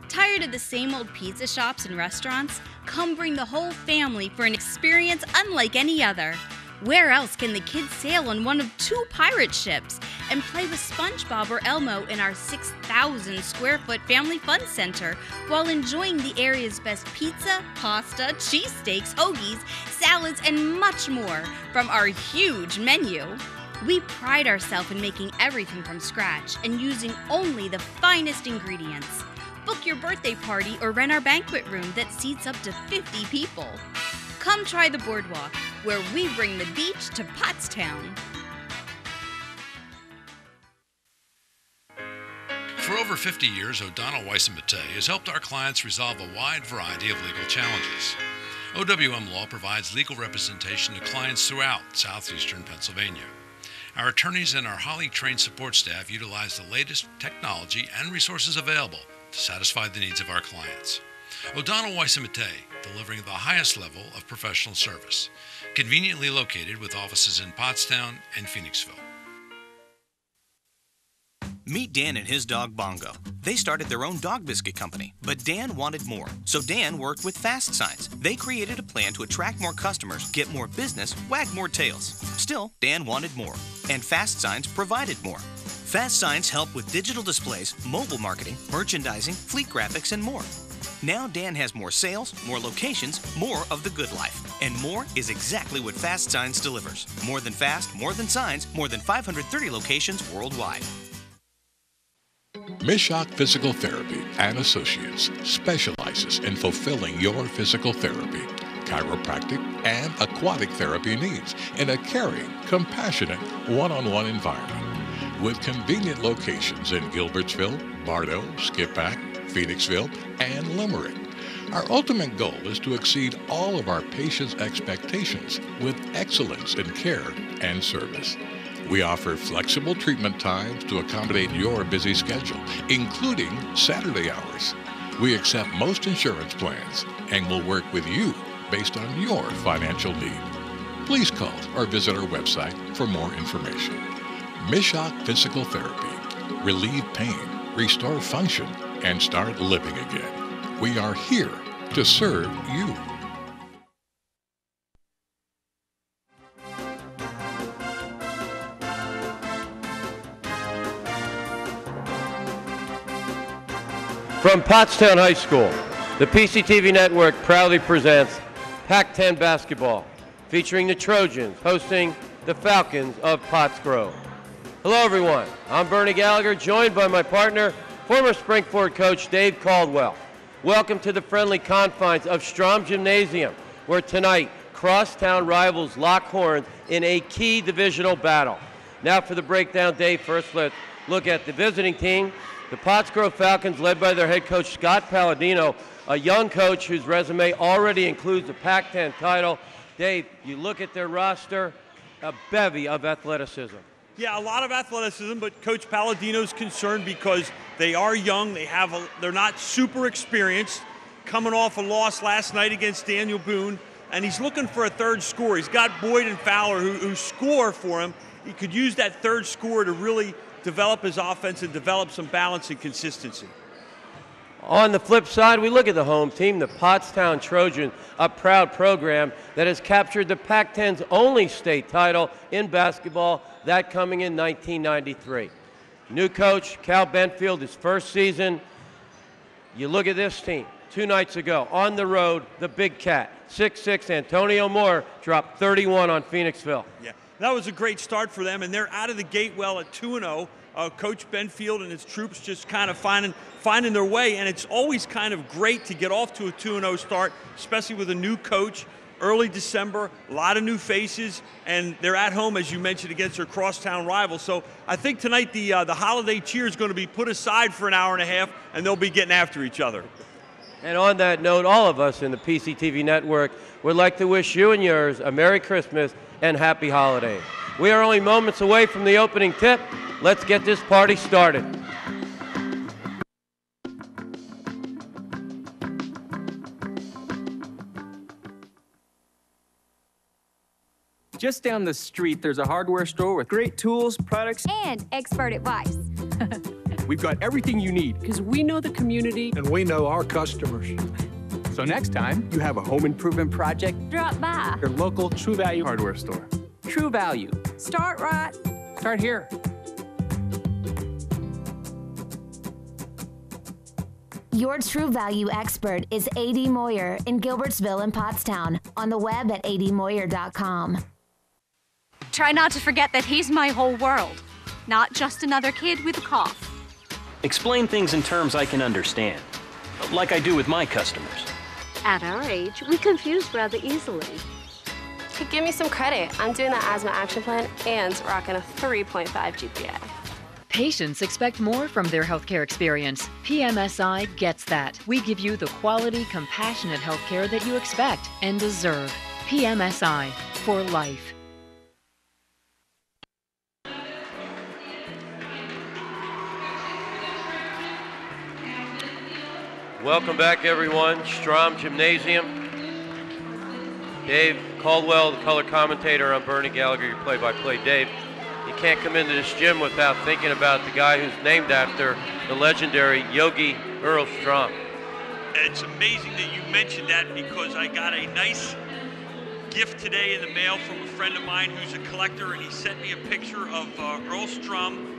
Tired of the same old pizza shops and restaurants? Come bring the whole family for an experience unlike any other. Where else can the kids sail on one of 2 pirate ships and play with SpongeBob or Elmo in our 6,000 square foot family fun center while enjoying the area's best pizza, pasta, cheesesteaks, hoagies, salads, and much more from our huge menu? We pride ourselves in making everything from scratch and using only the finest ingredients. Book your birthday party or rent our banquet room that seats up to 50 people. Come try the boardwalk, where we bring the beach to Pottstown. For over 50 years, O'Donnell Weiss & Mattei has helped our clients resolve a wide variety of legal challenges. OWM Law provides legal representation to clients throughout southeastern Pennsylvania. Our attorneys and our highly trained support staff utilize the latest technology and resources available to satisfy the needs of our clients. O'Donnell Weiss & Mattei, delivering the highest level of professional service, conveniently located with offices in Pottstown and Phoenixville. Meet Dan and his dog Bongo. They started their own dog biscuit company, but Dan wanted more. So Dan worked with Fast Signs. They created a plan to attract more customers, get more business, wag more tails. Still, Dan wanted more, and Fast Signs provided more. Fast Signs help with digital displays, mobile marketing, merchandising, fleet graphics, and more. Now Dan has more sales, more locations, more of the good life. And more is exactly what Fast Signs delivers. More than fast, more than signs, more than 530 locations worldwide. Mishak Physical Therapy and Associates specializes in fulfilling your physical therapy, chiropractic, and aquatic therapy needs in a caring, compassionate, one-on-one environment. With convenient locations in Gilbertsville, Bardo, Skippack, Phoenixville, and Limerick. Our ultimate goal is to exceed all of our patients' expectations with excellence in care and service. We offer flexible treatment times to accommodate your busy schedule, including Saturday hours. We accept most insurance plans and will work with you based on your financial need. Please call or visit our website for more information. Mishak Physical Therapy. Relieve pain, restore function, and start living again. We are here to serve you. From Pottstown High School, the PCTV Network proudly presents Pac-10 basketball, featuring the Trojans hosting the Falcons of Pottsgrove. Hello everyone, I'm Bernie Gallagher, joined by my partner, former Springford coach Dave Caldwell. Welcome to the friendly confines of Strom Gymnasium, where tonight crosstown rivals lock horns in a key divisional battle. Now for the breakdown, Dave. First let's look at the visiting team. The Pottsgrove Falcons, led by their head coach Scott Palladino, a young coach whose resume already includes a Pac-10 title. Dave, you look at their roster, a bevy of athleticism. Yeah, a lot of athleticism, but Coach Palladino's concerned because they are young. They're not super experienced, coming off a loss last night against Daniel Boone, and he's looking for a third scorer. He's got Boyd and Fowler who score for him. He could use that third scorer to really develop his offense and develop some balance and consistency. On the flip side, we look at the home team, the Pottstown Trojans, a proud program that has captured the Pac-10's only state title in basketball, that coming in 1993. New coach, Cal Bentfield, his first season. You look at this team, 2 nights ago, on the road, the Big Cat, 6'6", Antonio Moore dropped 31 on Phoenixville. Yeah, that was a great start for them, and they're out of the gate well at 2-0. Coach Benfield and his troops just kind of finding their way, and it's always kind of great to get off to a 2-0 start, especially with a new coach, early December, a lot of new faces, and they're at home, as you mentioned, against their crosstown rivals. So I think tonight the holiday cheer is going to be put aside for an hour and a half, and they'll be getting after each other. And on that note, all of us in the PCTV Network would like to wish you and yours a Merry Christmas and Happy Holidays. We are only moments away from the opening tip. Let's get this party started. Just down the street, there's a hardware store with great tools, products, and expert advice. we've got everything you need. Because we know the community. And we know our customers. So next time you have a home improvement project, drop by your local True Value hardware store. True Value. Start right. Start here. Your True Value expert is A.D. Moyer in Gilbertsville and Pottstown. On the web at admoyer.com. Try not to forget that he's my whole world, not just another kid with a cough. Explain things in terms I can understand, like I do with my customers. At our age, we confuse rather easily. Hey, give me some credit. I'm doing the asthma action plan and rocking a 3.5 GPA. Patients expect more from their healthcare experience. PMSI gets that. We give you the quality, compassionate healthcare that you expect and deserve. PMSI, for life. Welcome back, everyone. Strom Gymnasium. Dave Caldwell, the color commentator. I'm Bernie Gallagher, your play-by-play. Dave, you can't come into this gym without thinking about the guy who's named after the legendary Yogi Earl Strom. It's amazing that you mentioned that because I got a nice gift today in the mail from a friend of mine who's a collector, and he sent me a picture of Earl Strom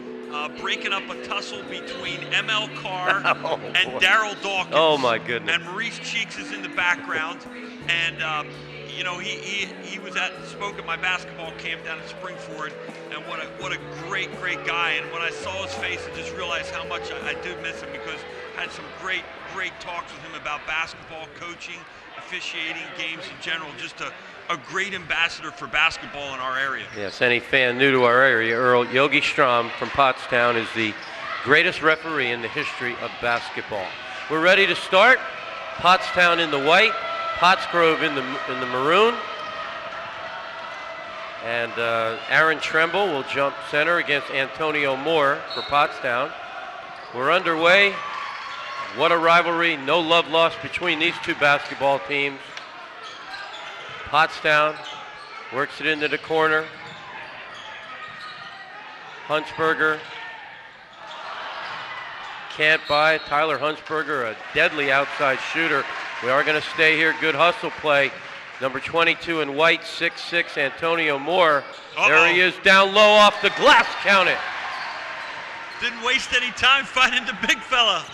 breaking up a tussle between M.L. Carr and Daryl Dawkins. Oh, my goodness. And Maurice Cheeks is in the background. And, you know, he was spoke at my basketball camp down in Springford. And what a great guy. And when I saw his face, I just realized how much I do miss him, because I had some great talks with him about basketball, coaching, officiating, games in general. Just a great ambassador for basketball in our area. Yes, any fan new to our area, Yogi Strom from Pottstown is the greatest referee in the history of basketball. We're ready to start. Pottstown in the white, Pottsgrove in the maroon. And Aaron Tremble will jump center against Antonio Moore for Pottstown. We're underway. What a rivalry. No love lost between these two basketball teams. Pottstown works it into the corner. Huntsberger can't buy. Tyler Huntsberger, a deadly outside shooter. We are going to stay here. Good hustle play. Number 22 in white, 6'6", Antonio Moore. There he is, down low off the glass. Count it. Didn't waste any time finding the big fella.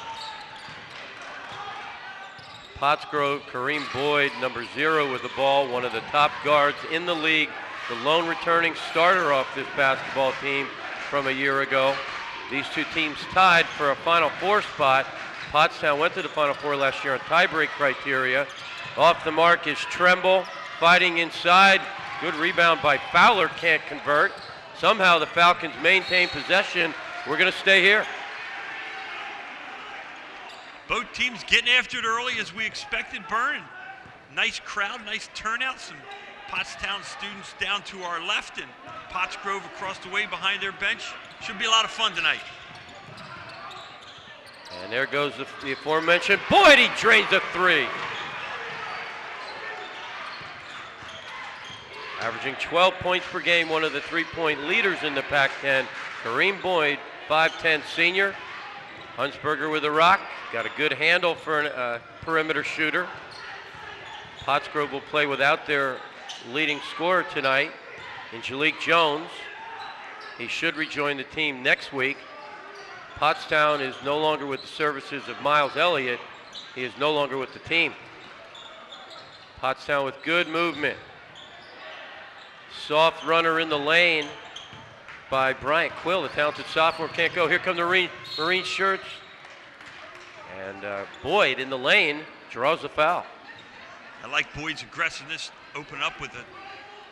Pottsgrove, Kareem Boyd, number 0 with the ball, one of the top guards in the league, the lone returning starter off this basketball team from a year ago. These two teams tied for a Final Four spot. Pottstown went to the Final Four last year on tiebreak criteria. Off the mark is Tremble, fighting inside. Good rebound by Fowler, can't convert. Somehow the Falcons maintain possession. We're going to stay here. Both teams getting after it early as we expected, Burn. Nice crowd, nice turnout. Some Pottstown students down to our left and Pottsgrove across the way behind their bench. Should be a lot of fun tonight. And there goes the aforementioned Boyd. He drains a 3. Averaging 12 points per game, one of the 3-point leaders in the Pac-10. Kareem Boyd, 5'10" senior. Huntsberger with a rock. Got a good handle for a perimeter shooter. Pottsgrove will play without their leading scorer tonight in Jalik Jones. He should rejoin the team next week. Pottstown is no longer with the services of Miles Elliott. He is no longer with the team. Pottstown with good movement. Soft runner in the lane by Bryant Quill, the talented sophomore. Can't go. Here come the Marine shirts. And Boyd in the lane draws the foul. I like Boyd's aggressiveness, open up with a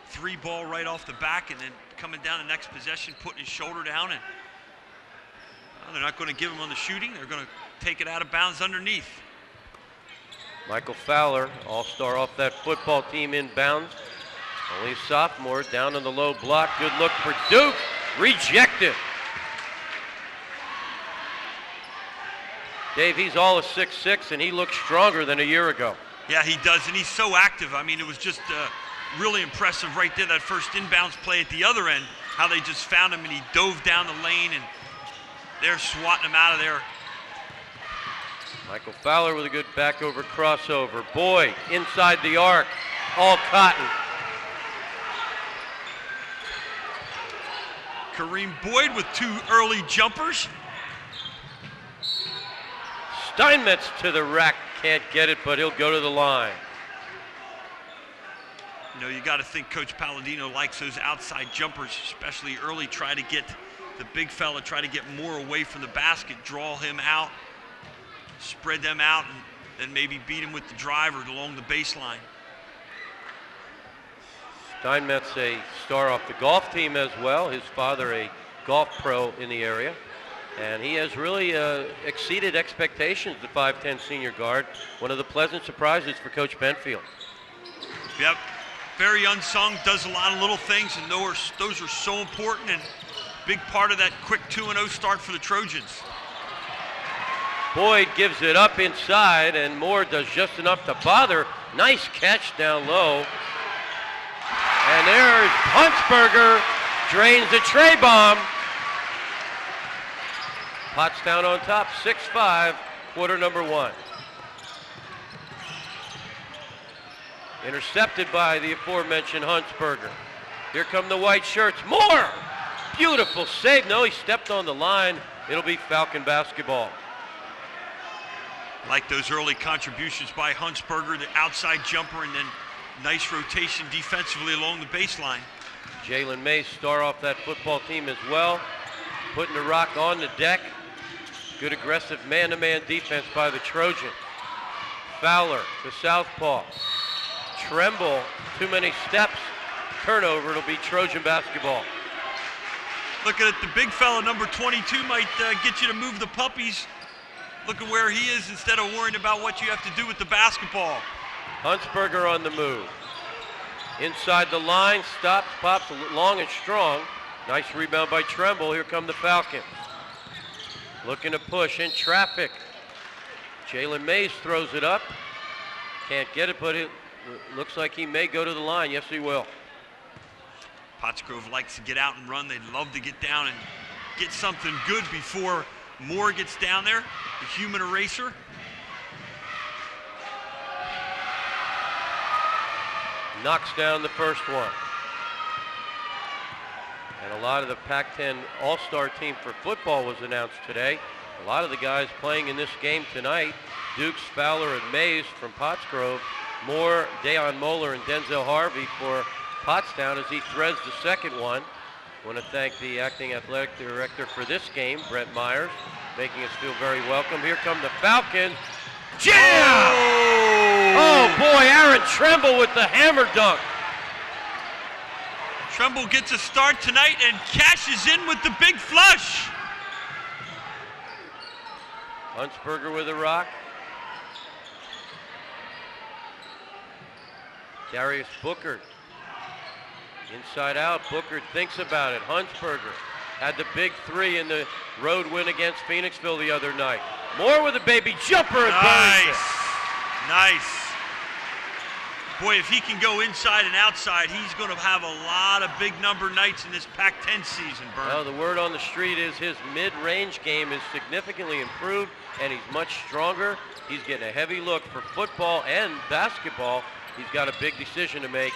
3 ball right off the back and then coming down the next possession, putting his shoulder down. And they're not going to give him on the shooting. They're going to take it out of bounds underneath. Michael Fowler, all-star off that football team inbounds. Only a sophomore, down on the low block. Good look for Duke. Rejected. Dave, he's all a 6'6", and he looks stronger than a year ago. Yeah, he does, and he's so active. I mean, it was just really impressive right there, that first inbounds play at the other end, how they just found him, and he dove down the lane and They're swatting him out of there. Michael Fowler with a good back over crossover. Boyd inside the arc, all Cotton. Kareem Boyd with 2 early jumpers. Steinmetz to the rack, can't get it, but he'll go to the line. You know, you got to think Coach Palladino likes those outside jumpers, especially early. Try to get the big fella, try to get more away from the basket, draw him out, spread them out, and then maybe beat him with the drive or along the baseline. Steinmetz, a star off the golf team as well. His father, a golf pro in the area. And he has really exceeded expectations, the 5'10 senior guard. One of the pleasant surprises for Coach Benfield. Yep, very unsung, does a lot of little things, and those are so important and big part of that quick 2-0 start for the Trojans. Boyd gives it up inside, and Moore does just enough to bother. Nice catch down low. And there's Huntsberger, drains the tray bomb. Pottstown on top, 6-5, quarter number 1. Intercepted by the aforementioned Huntsberger. Here come the white shirts. Moore! Beautiful save. No, he stepped on the line. It'll be Falcon basketball. Like those early contributions by Huntsberger, the outside jumper, and then nice rotation defensively along the baseline. Jalen May, star off that football team as well. Putting the rock on the deck. Good aggressive man-to-man defense by the Trojans. Fowler to southpaw. Tremble, too many steps. Turnover, it'll be Trojan basketball. Looking at the big fella, number 22, might get you to move the puppies. Look at where he is instead of worrying about what you have to do with the basketball. Huntsberger on the move. Inside the line, stops, pops long and strong. Nice rebound by Tremble. Here come the Falcons. Looking to push in traffic. Jalen Mays throws it up. Can't get it, but it looks like he may go to the line. Yes, he will. Pottsgrove likes to get out and run. They'd love to get down and get something good before Moore gets down there, the human eraser. Knocks down the first one. And a lot of the Pac-10 All-Star team for football was announced today. A lot of the guys playing in this game tonight, Dukes, Fowler, and Mays from Pottsgrove, Moore, Deion Moeller, and Denzel Harvey for Pottstown as he threads the second one. I want to thank the acting athletic director for this game, Brent Myers, making us feel very welcome. Here come the Falcons. Jam! Oh boy, Aaron Tremble with the hammer dunk. Tremble gets a start tonight and cashes in with the big flush. Huntsberger with a rock. Darius Booker. Inside out, Booker thinks about it. Huntsberger had the big three in the road win against Phoenixville the other night. Moore with a baby jumper and burns it. Nice. Boy, if he can go inside and outside, he's going to have a lot of big number nights in this Pac-10 season, Bern. Well, the word on the street is his mid-range game is significantly improved, and he's much stronger. He's getting a heavy look for football and basketball. He's got a big decision to make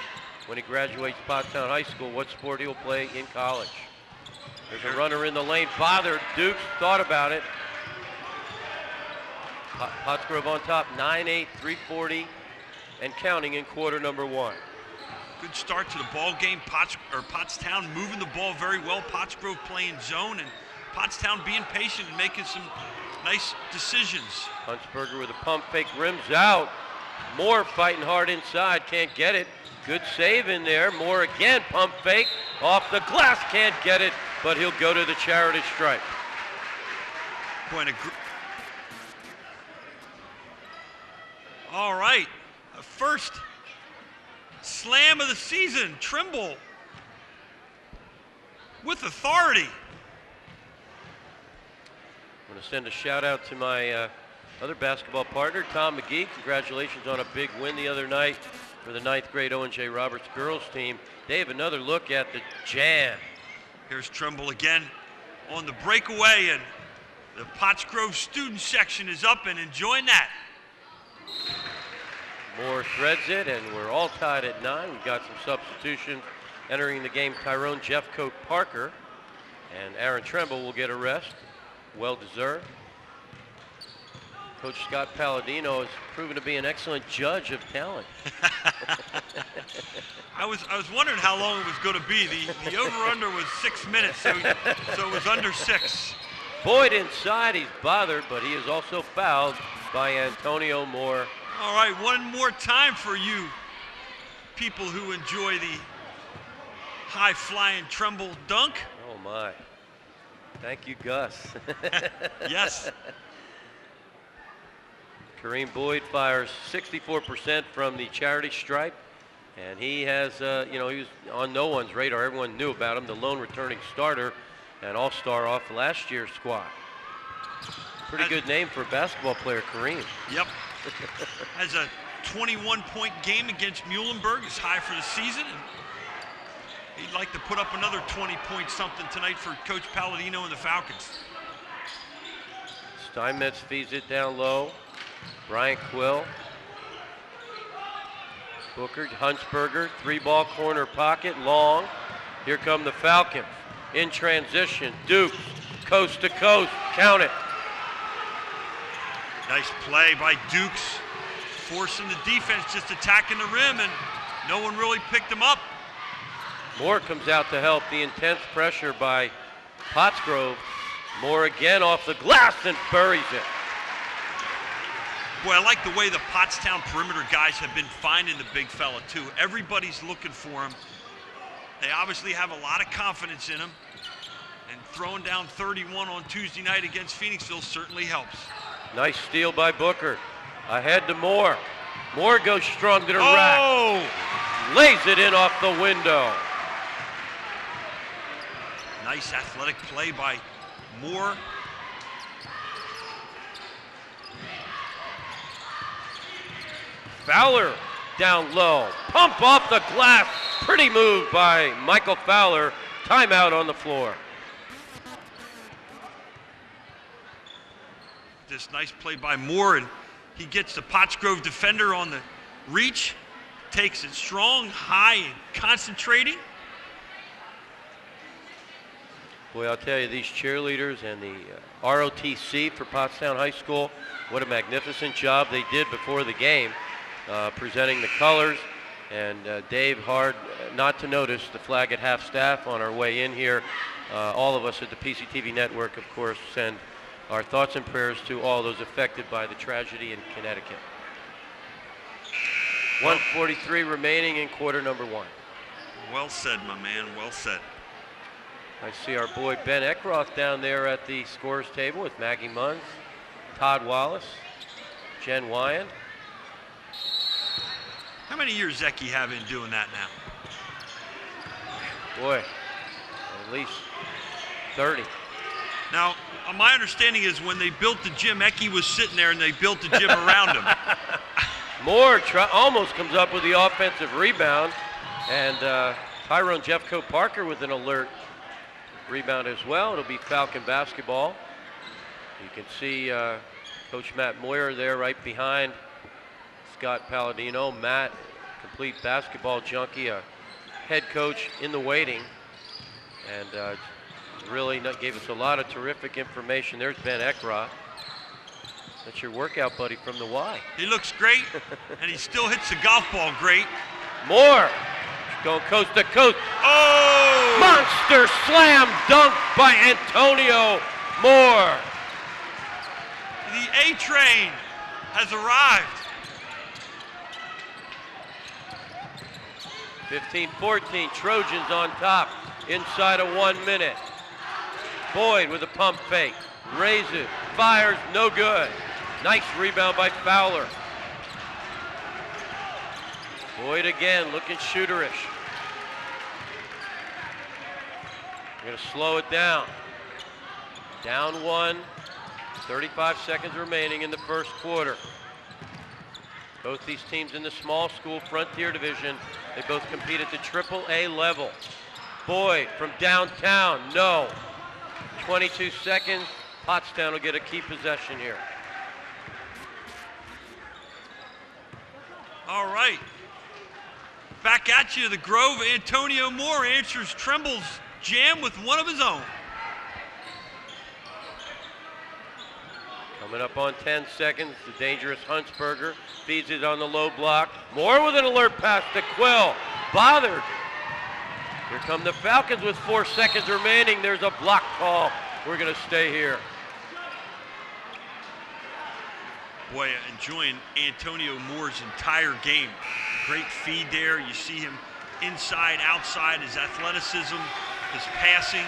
when he graduates Pottstown High School, what sport he'll play in college. There's a runner in the lane, bothered. Dukes thought about it. Pottsgrove on top, 9-8, 340, and counting in quarter number 1. Good start to the ball game. Pottstown moving the ball very well. Pottsgrove playing zone, and Pottstown being patient and making some nice decisions. Huntsberger with a pump fake, rims out. Moore fighting hard inside, can't get it. Good save in there. Moore again, pump fake. Off the glass, can't get it, but he'll go to the charity stripe. All right, first slam of the season. Trimble with authority. I'm going to send a shout out to my other basketball partner, Tom McGee. Congratulations on a big win the other night for the 9th grade Owen J. Roberts girls team. They have another look at the jam. Here's Trimble again on the breakaway, and The Pottsgrove student section is up and enjoying that. Moore threads it, and we're all tied at 9. We've got some substitutions entering the game. Tyrone Jeffcoat Parker and Aaron Tremble will get a rest. Well deserved. Coach Scott Palladino has proven to be an excellent judge of talent. I was wondering how long it was going to be. The over-under was 6 minutes, so it was under 6. Boyd inside, he's bothered, but he is also fouled by Antonio Moore. All right, one more time for you people who enjoy the high-flying Tremble dunk. Oh my. Thank you, Gus. Yes. Kareem Boyd fires 64% from the charity stripe, and he has, he was on no one's radar. Everyone knew about him, the lone returning starter and all-star off last year's squad. Pretty good name for a basketball player, Kareem. Yep. Has a 21-point game against Muhlenberg, is high for the season. And he'd like to put up another 20-point something tonight for Coach Palladino and the Falcons. Steinmetz feeds it down low. Bryant Quill. Booker, Huntsberger, 3-ball corner pocket, long. Here come the Falcons. In transition, Dukes, coast to coast, count it. Nice play by Dukes, forcing the defense, just attacking the rim, and no one really picked him up. Moore comes out to help. The intense pressure by Pottsgrove. Moore again off the glass and buries it. Boy, I like the way the Pottstown perimeter guys have been finding the big fella, too. Everybody's looking for him. They obviously have a lot of confidence in him, and throwing down 31 on Tuesday night against Phoenixville certainly helps. Nice steal by Booker. Ahead to Moore. Moore goes strong to the rack. Lays it in off the window. Nice athletic play by Moore. Fowler down low. Pump off the glass. Pretty move by Michael Fowler. Timeout on the floor. This nice play by Moore, and he gets the Pottsgrove defender on the reach, takes it strong, high, and concentrating. Boy, I'll tell you, these cheerleaders and the ROTC for Pottstown High School, what a magnificent job they did before the game, presenting the colors. And Dave, hard not to notice the flag at half-staff on our way in here. All of us at the PCTV Network, of course, send our thoughts and prayers to all those affected by the tragedy in Connecticut. 1:43 remaining in quarter number 1. Well said, my man, well said. I see our boy Ben Eckroth down there at the scorers table with Maggie Munns, Todd Wallace, Jen Wyand. How many years Zeki have in doing that now? Boy, at least 30. Now, my understanding is when they built the gym, Eki was sitting there and they built the gym around him. Moore almost comes up with the offensive rebound, and Tyrone Jeffcoat Parker with an alert rebound as well. It'll be Falcon basketball. You can see Coach Matt Moyer there right behind Scott Palladino. Matt, complete basketball junkie, a head coach in the waiting, and really gave us a lot of terrific information. There's Ben Eckroth. That's your workout buddy from the Y. He looks great, and he still hits the golf ball great. Moore going coast to coast. Oh! Monster slam dunk by Antonio Moore. The A train has arrived. 15-14, Trojans on top inside of 1 minute. Boyd with a pump fake, raises, fires, no good. Nice rebound by Fowler. Boyd again, looking shooterish. We're gonna slow it down. Down 1, 35 seconds remaining in the first quarter. Both these teams in the small school Frontier Division, they both compete at the AAA level. Boyd from downtown, no. 22 seconds, Pottstown will get a key possession here. All right. Back at you, the Grove. Antonio Moore answers Tremble's jam with one of his own. Coming up on 10 seconds, the dangerous Huntsberger feeds it on the low block. Moore with an alert pass to Quill. Bothered. Here come the Falcons with 4 seconds remaining. There's a block call. We're going to stay here. Boy, enjoying Antonio Moore's entire game. Great feed there. You see him inside, outside, his athleticism, his passing.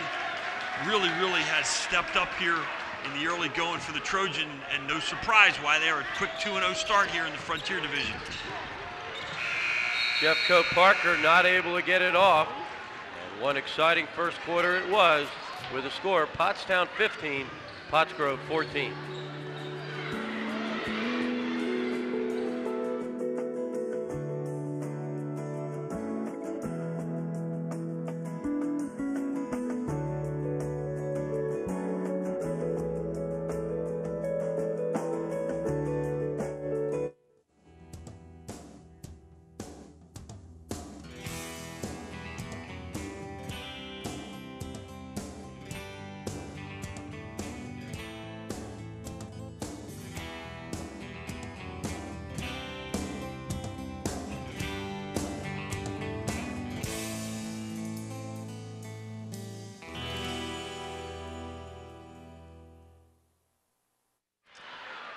Really has stepped up here in the early going for the Trojan, and no surprise why they are a quick 2-0 start here in the Frontier Division. Jeffco Parker not able to get it off. And one exciting first quarter it was, with a score, Pottstown 15, Pottsgrove 14.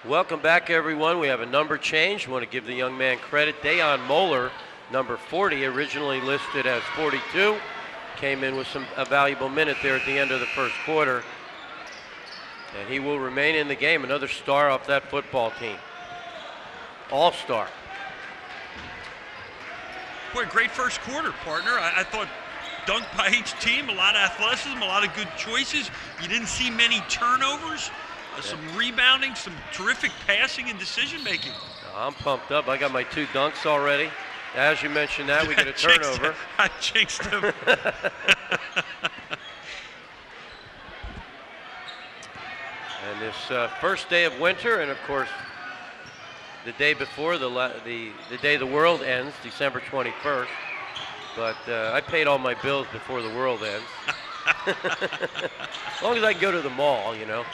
Welcome back, everyone. We have a number change. We want to give the young man credit. Dayon Moeller, number 40, originally listed as 42, came in with a valuable minute there at the end of the first quarter. And he will remain in the game, another star off that football team. All-star. Boy, great first quarter, partner. I thought dunked by each team, a lot of athleticism, a lot of good choices. You didn't see many turnovers. Some rebounding, some terrific passing and decision-making. I'm pumped up. I got my 2 dunks already. As you mentioned that, we get a turnover. I jinxed him. And this first day of winter, and of course, the day before, the day the world ends, December 21st. But I paid all my bills before the world ends. As long as I can go to the mall, you know.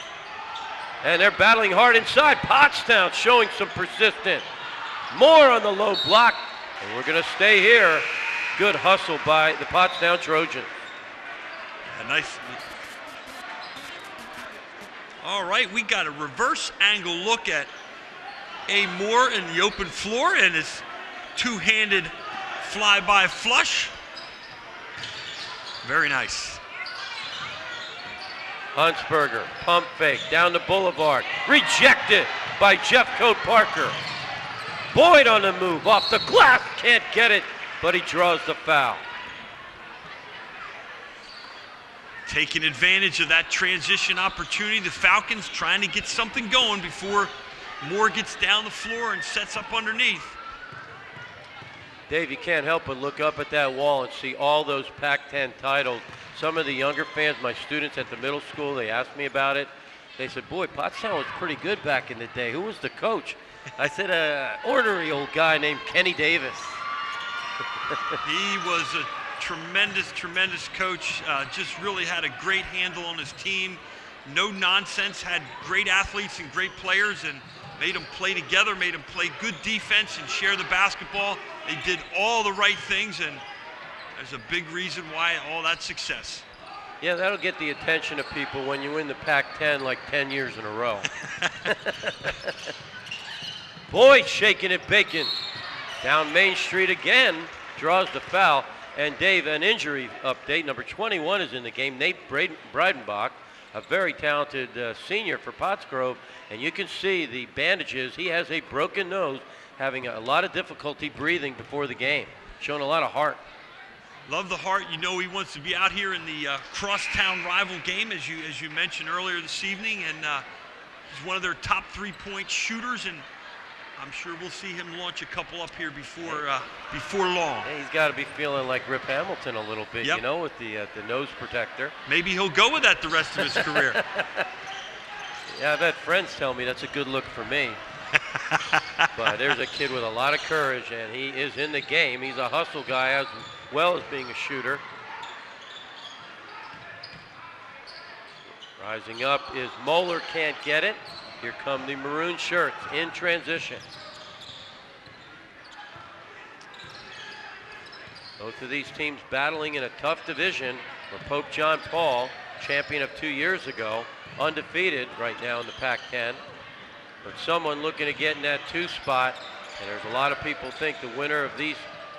And they're battling hard inside. Pottstown showing some persistence. Moore on the low block. And we're going to stay here. Good hustle by the Pottstown Trojans. A nice. All right, we got a reverse angle look at A. Moore in the open floor and his two-handed fly-by flush. Very nice. Huntsberger, pump fake, down the boulevard. Rejected by Jeffco Parker. Boyd on the move, off the glass, can't get it, but he draws the foul. Taking advantage of that transition opportunity, the Falcons trying to get something going before Moore gets down the floor and sets up underneath. Dave, you can't help but look up at that wall and see all those Pac-10 titles. Some of the younger fans, my students at the middle school, they asked me about it. They said, boy, Pottstown was pretty good back in the day. Who was the coach? I said, an ornery old guy named Kenny Davis. He was a tremendous coach. Just really had a great handle on his team. No nonsense, had great athletes and great players and made them play together, made them play good defense and share the basketball. They did all the right things, and there's a big reason why all that success. Yeah, that'll get the attention of people when you win the Pac-10 like 10 years in a row. Boyd shaking it, Bacon. Down Main Street again, draws the foul. And Dave, an injury update. Number 21 is in the game, Nate Breidenbach, a very talented senior for Pottsgrove. And you can see the bandages. He has a broken nose, having a lot of difficulty breathing before the game. Showing a lot of heart. Love the heart. You know he wants to be out here in the crosstown rival game, as you mentioned earlier this evening, and he's one of their top 3-point shooters, and I'm sure we'll see him launch a couple up here before long. Yeah, he's got to be feeling like Rip Hamilton a little bit, yep. You know, with the nose protector. Maybe he'll go with that the rest of his career. Yeah, I've had friends tell me that's a good look for me. But there's a kid with a lot of courage, and he is in the game. He's a hustle guy as well as being a shooter. Rising up is Moeller, can't get it. Here come the maroon shirts in transition. Both of these teams battling in a tough division where Pope John Paul, champion of 2 years ago, undefeated right now in the Pac-10. But someone looking to get in that 2 spot, and there's a lot of people think the winner of these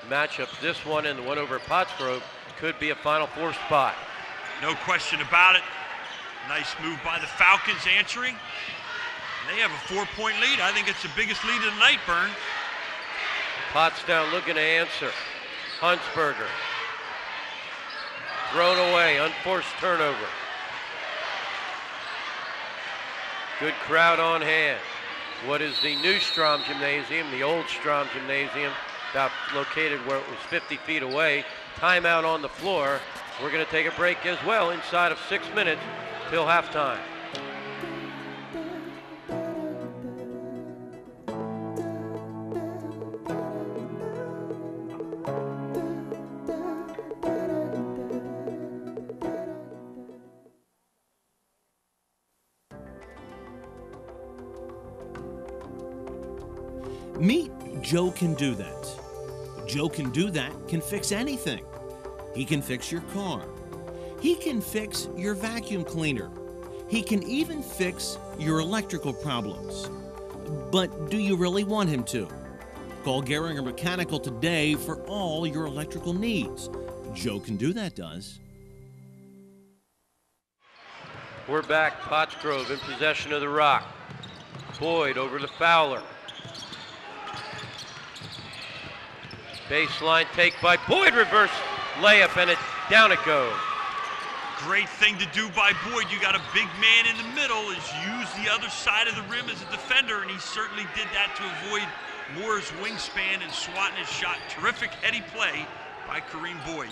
matchups, this one and the one over at Pottsgrove, could be a Final Four spot. No question about it. Nice move by the Falcons answering. They have a 4-point lead. I think it's the biggest lead of the night, Bern. Pottstown looking to answer. Huntsberger. Thrown away, unforced turnover. Good crowd on hand. What is the new Strom Gymnasium, the old Strom Gymnasium, about located where it was 50 feet away. Timeout on the floor. We're going to take a break as well inside of 6 minutes till halftime. Meet Joe Can Do That. Joe Can Do That can fix anything. He can fix your car. He can fix your vacuum cleaner. He can even fix your electrical problems. But do you really want him to? Call Gehringer Mechanical today for all your electrical needs. Joe Can Do That does. We're back. Pottsgrove in possession of the rock. Boyd over to Fowler. Baseline take by Boyd, reverse layup, and down it goes. Great thing to do by Boyd. You got a big man in the middle, is use the other side of the rim as a defender, and he certainly did that to avoid Moore's wingspan and swatting his shot. Terrific heady play by Kareem Boyd.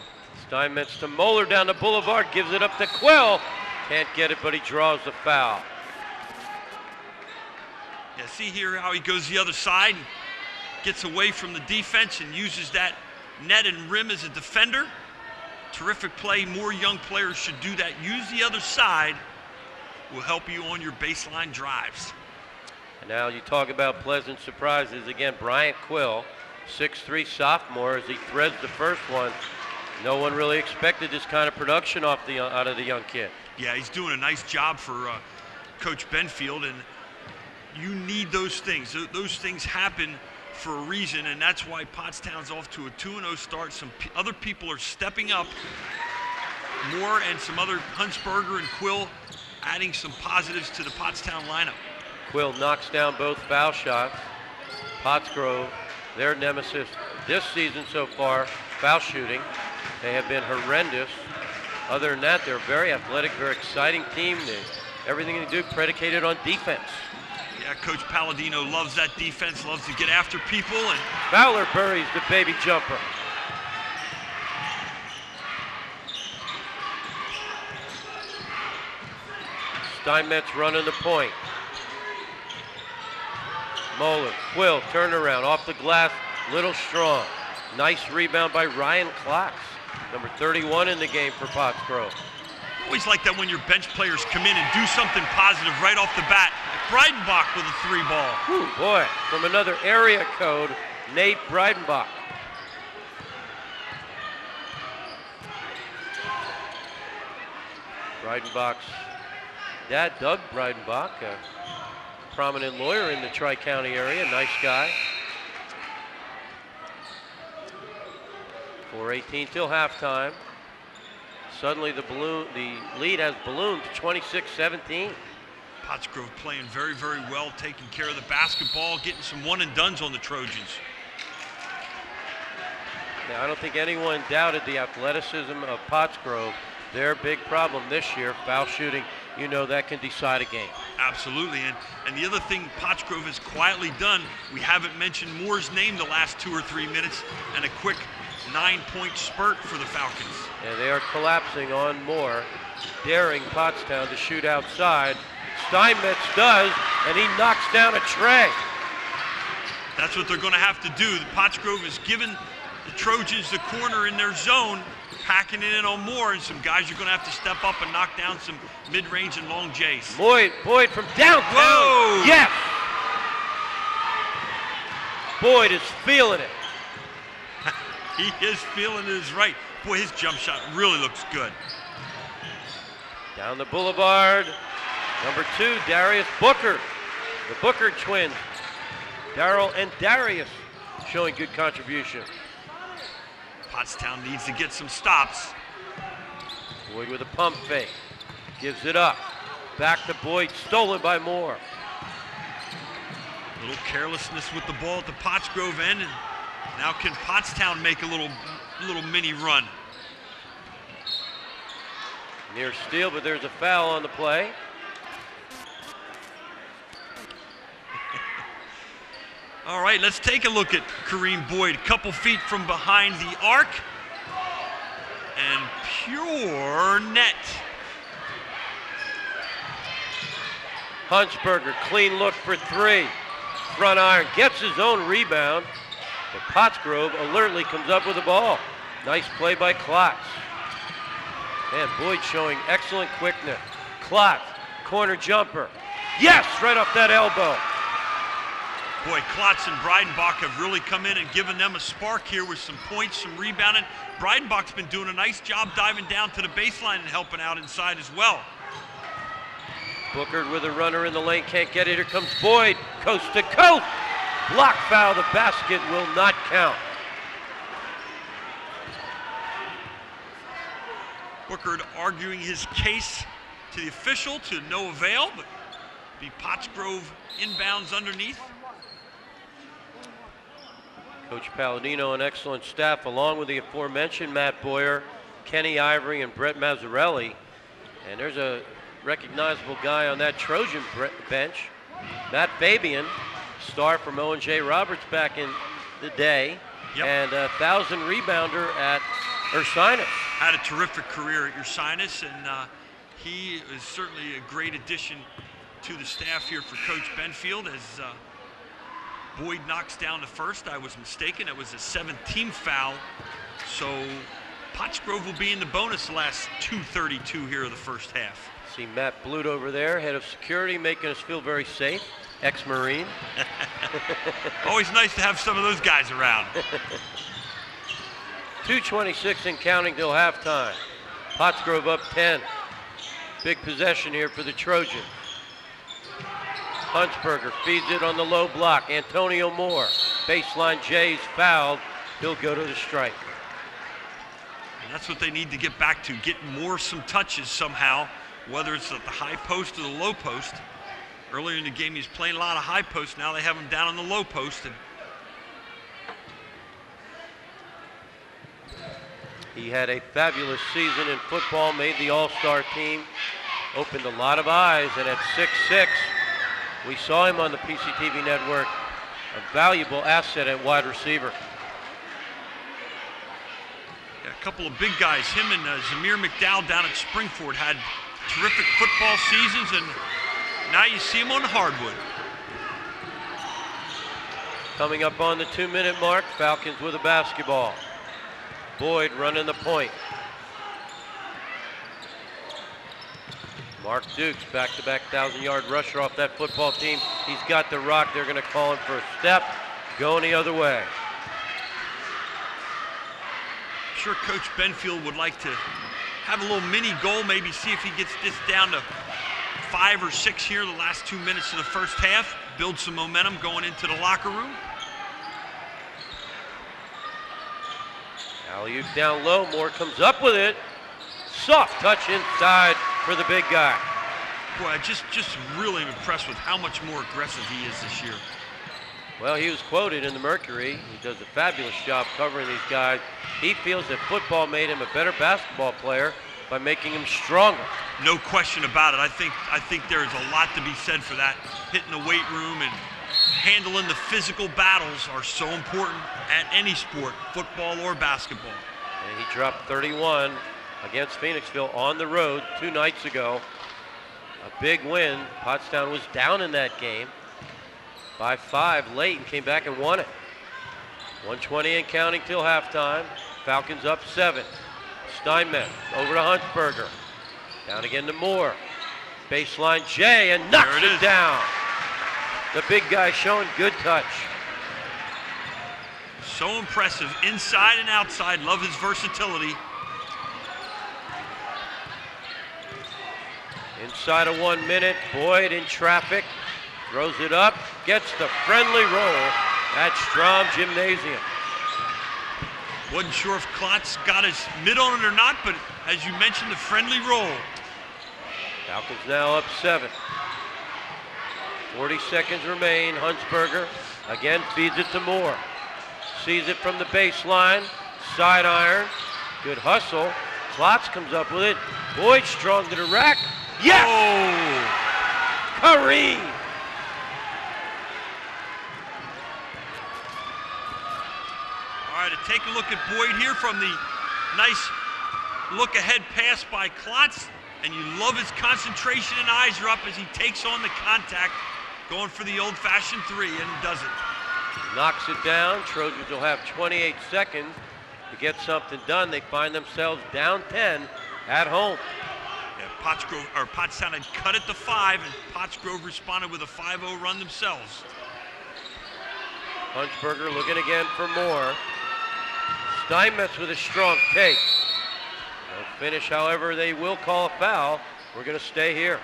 Steinmetz to Moeller down the boulevard, gives it up to Quill. Can't get it, but he draws the foul. Yeah, see here how he goes the other side and gets away from the defense and uses that net and rim as a defender. Terrific play. More young players should do that. Use the other side. Will help you on your baseline drives. And now you talk about pleasant surprises. Again, Bryant Quill, 6'3" sophomore, as he threads the first one. No one really expected this kind of production out of the young kid. Yeah, he's doing a nice job for Coach Benfield, and you need those things. Those things happen for a reason, and that's why Pottstown's off to a 2-0 start. Some other people are stepping up. Moore and some other, Huntsberger and Quill, adding some positives to the Pottstown lineup. Quill knocks down both foul shots. Pottsgrove, their nemesis this season so far, foul shooting. They have been horrendous. Other than that, they're a very athletic, very exciting team. Everything they do predicated on defense. Yeah, Coach Palladino loves that defense, loves to get after people. And Fowler buries the baby jumper. Steinmetz running the point. Moeller, Quill, turnaround, off the glass, little strong. Nice rebound by Ryan Klotz, number 31 in the game for Pottsgrove. Always like that when your bench players come in and do something positive right off the bat. Breidenbach with a 3-ball. Ooh, boy, from another area code, Nate Breidenbach. Breidenbach's dad, Doug Breidenbach, a prominent lawyer in the Tri-County area, nice guy. 4:18 till halftime. Suddenly the lead has ballooned to 26-17. Pottsgrove playing very, very well, taking care of the basketball, getting some one-and-dones on the Trojans. Now, I don't think anyone doubted the athleticism of Pottsgrove. Their big problem this year, foul shooting, you know that can decide a game. Absolutely, and the other thing Pottsgrove has quietly done, we haven't mentioned Moore's name the last 2 or 3 minutes, and a quick 9-point spurt for the Falcons. And they are collapsing on Moore, daring Pottstown to shoot outside. Steinmetz does, and he knocks down a tray. That's what they're going to have to do. The Pottsgrove has given the Trojans the corner in their zone, packing it in on Moore, and some guys are going to have to step up and knock down some mid-range and long Jays. Boyd from downtown. Whoa! Yes! Boyd is feeling it. He is feeling it is right. Boy, his jump shot really looks good. Down the boulevard, number 2, Darius Booker. The Booker twins, Darrell and Darius, showing good contribution. Pottstown needs to get some stops. Boyd with a pump fake, gives it up. Back to Boyd, stolen by Moore. A little carelessness with the ball at the Pottsgrove end, and now can Pottstown make a little mini run? Near steal, but there's a foul on the play. All right, let's take a look at Kareem Boyd. Couple feet from behind the arc. And pure net. Huntsberger, clean look for 3. Front iron, gets his own rebound. But Pottsgrove alertly comes up with the ball. Nice play by Klotz. Man, Boyd showing excellent quickness. Klotz, corner jumper. Yes, right off that elbow. Boy, Klotz and Breidenbach have really come in and given them a spark here with some points, some rebounding. Breidenbach's been doing a nice job diving down to the baseline and helping out inside as well. Booker with a runner in the lane, can't get it. Here comes Boyd, coast to coast. Block foul, the basket will not count. Booker arguing his case to the official to no avail, but be Pottsgrove inbounds underneath. Coach Palladino, an excellent staff, along with the aforementioned Matt Boyer, Kenny Ivory, and Brett Mazzarelli. And there's a recognizable guy on that Trojan bench, Matt Fabian, star from Owen J. Roberts back in the day, and a 1,000 rebounder at Ursinus. Had a terrific career at Ursinus, and he is certainly a great addition to the staff here for Coach Benfield. As Boyd knocks down the first, I was mistaken. It was a 7th-team foul, so Pottsgrove will be in the bonus the last 2:32 here of the first half. See Matt Blute over there, head of security, making us feel very safe, ex-Marine. Always nice to have some of those guys around. 2:26 and counting till halftime. Pottsgrove up 10. Big possession here for the Trojans. Huntsberger feeds it on the low block. Antonio Moore. Baseline Jays fouled. He'll go to the strike. And that's what they need to get back to, get Moore some touches somehow, whether it's at the high post or the low post. Earlier in the game, he was playing a lot of high post. Now they have him down on the low post. And he had a fabulous season in football, made the All-Star team, opened a lot of eyes, and at 6'6", we saw him on the PCTV network, a valuable asset at wide receiver. Yeah, a couple of big guys, him and Zamir McDowell down at Springford had terrific football seasons, and now you see him on the hardwood. Coming up on the 2-minute mark, Falcons with a basketball. Boyd running the point. Mark Dukes, back-to-back 1,000-yard rusher off that football team. He's got the rock. They're going to call him for a step. Going the other way. I'm sure Coach Benfield would like to have a little mini goal, maybe see if he gets this down to 5 or 6 here the last 2 minutes of the first half. Build some momentum going into the locker room. Alley-oop down low. Moore comes up with it. Soft touch inside for the big guy. Boy, I'm just really impressed with how much more aggressive he is this year. Well, he was quoted in the Mercury. He does a fabulous job covering these guys. He feels that football made him a better basketball player by making him stronger. No question about it. I think there's a lot to be said for that. Hitting the weight room and handling the physical battles are so important at any sport, football or basketball. And he dropped 31 against Phoenixville on the road 2 nights ago. A big win. Pottstown was down in that game by 5 late and came back and won it. 1:20 and counting till halftime. Falcons up 7. Steinmetz over to Huntsberger. Down again to Moore. Baseline Jay and knocks it down. The big guy showing good touch. So impressive, inside and outside. Love his versatility. Inside of 1 minute, Boyd in traffic, throws it up, gets the friendly roll at Strom Gymnasium. Wasn't sure if Klotz got his mid on it or not, but as you mentioned, the friendly roll. Falcons now up 7. 40 seconds remain. Huntsberger again feeds it to Moore. Sees it from the baseline, side iron, good hustle. Klotz comes up with it. Boyd strong to the rack. Yes! Oh. Kareem! All right, take a look at Boyd here from the nice look-ahead pass by Klotz, and you love his concentration and eyes are up as he takes on the contact, going for the old-fashioned 3, and does it. Knocks it down. Trojans will have 28 seconds to get something done. They find themselves down 10 at home. Yeah, Pottstown had cut it to 5, and Pottsgrove responded with a 5-0 run themselves. Huntsberger looking again for more. Steinmetz with a strong take. They'll finish, however, they will call a foul. We're going to stay here.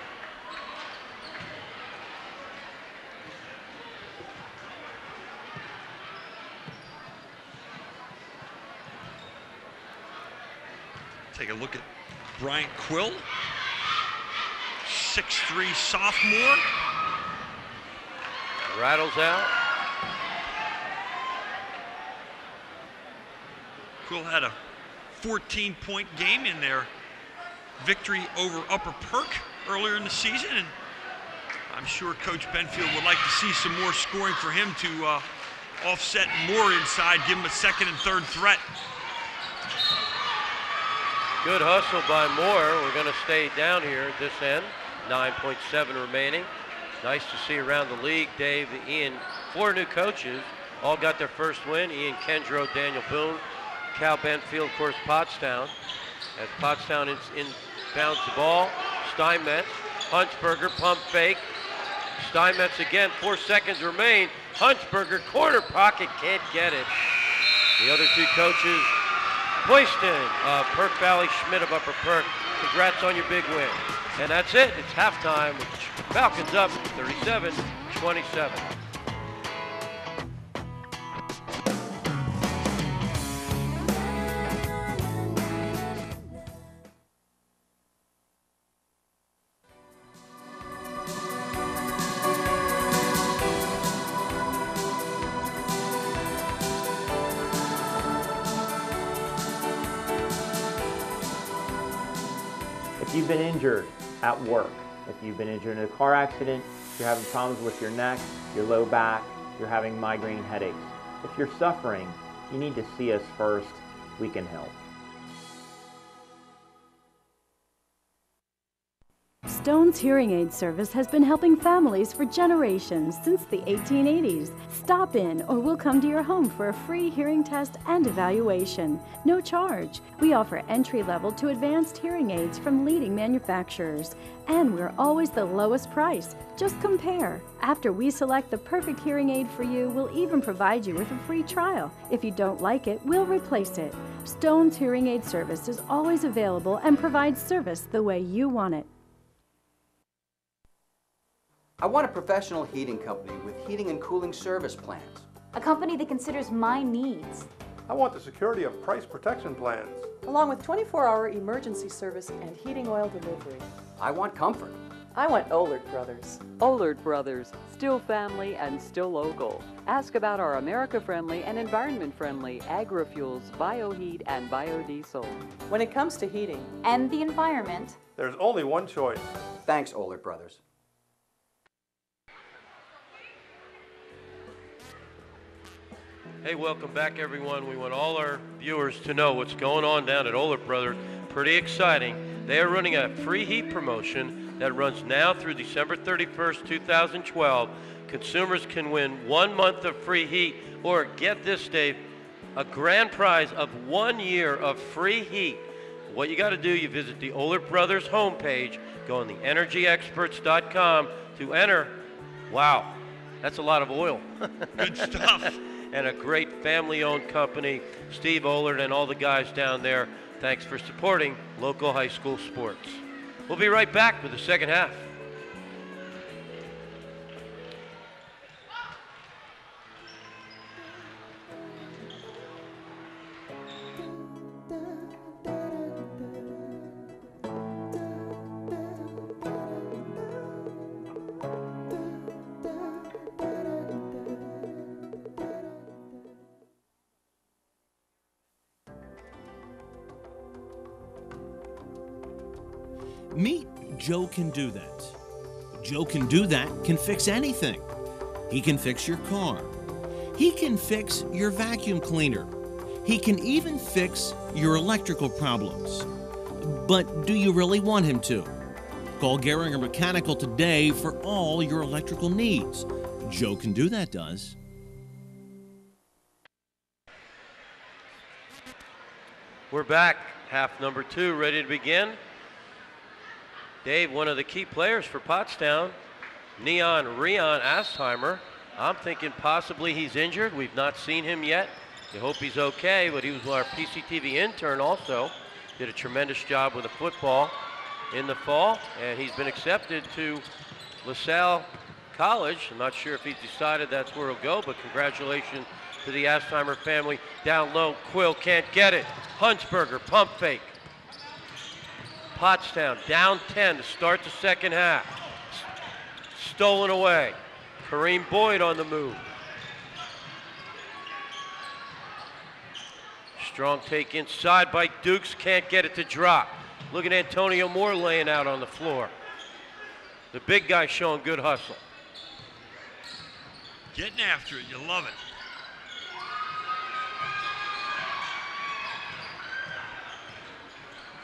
Take a look at Bryant Quill, 6'3" sophomore. Rattles out. Quill had a 14-point game in their victory over Upper Perk earlier in the season, and I'm sure Coach Benfield would like to see some more scoring for him to offset more inside, give him a second and third threat. Good hustle by Moore. We're going to stay down here at this end. 9.7 remaining. Nice to see around the league, Dave, Ian, 4 new coaches. All got their first win. Ian Kendrow, Daniel Boone, Cal Benfield, of course, Pottstown. As Pottstown inbounds the ball, Steinmetz, Huntsberger, pump fake. Steinmetz again, 4 seconds remain. Huntsberger, corner pocket, can't get it. The other 2 coaches, Boyston, Perk Valley, Schmidt of Upper Perk. Congrats on your big win. And that's it. It's halftime with Falcons up 37-27. If you've been injured at work, if you've been injured in a car accident, if you're having problems with your neck, your low back, you're having migraine headaches, if you're suffering, you need to see us first. We can help. Stone's Hearing Aid Service has been helping families for generations since the 1880s. Stop in or we'll come to your home for a free hearing test and evaluation. No charge. We offer entry-level to advanced hearing aids from leading manufacturers. And we're always the lowest price. Just compare. After we select the perfect hearing aid for you, we'll even provide you with a free trial. If you don't like it, we'll replace it. Stone's Hearing Aid Service is always available and provides service the way you want it. I want a professional heating company with heating and cooling service plans. A company that considers my needs. I want the security of price protection plans. Along with 24-hour emergency service and heating oil delivery. I want comfort. I want Ohlert Brothers. Ohlert Brothers, still family and still local. Ask about our America-friendly and environment-friendly agri-fuels, bioheat, and biodiesel. When it comes to heating and the environment, there's only one choice. Thanks, Ohlert Brothers. Hey, welcome back, everyone. We want all our viewers to know what's going on down at Ohlert Brothers. Pretty exciting. They are running a free heat promotion. that runs now through December 31st, 2012. Consumers can win 1 month of free heat, or get this, Dave, a grand prize of 1 year of free heat. What you got to do, you visit the Oler Brothers homepage, go on theenergyexperts.com to enter. Wow, that's a lot of oil. Good stuff. And a great family-owned company, Steve Oler and all the guys down there. Thanks for supporting local high school sports. We'll be right back with the second half. Meet Joe Can Do That. Joe Can Do That can fix anything. He can fix your car. He can fix your vacuum cleaner. He can even fix your electrical problems. But do you really want him to? Call Gehringer Mechanical today for all your electrical needs. Joe Can Do That does. We're back, half number 2, ready to begin. Dave, one of the key players for Pottstown, Rion Astheimer. I'm thinking possibly he's injured. We've not seen him yet. We hope he's okay, but he was our PCTV intern also. Did a tremendous job with the football in the fall, and he's been accepted to LaSalle College. I'm not sure if he's decided that's where he'll go, but congratulations to the Astheimer family. Down low, Quill can't get it. Huntsberger, pump fake. Pottstown down 10 to start the second half. Stolen away. Kareem Boyd on the move. Strong take inside by Dukes, can't get it to drop. Look at Antonio Moore laying out on the floor. The big guy showing good hustle. Getting after it, you love it.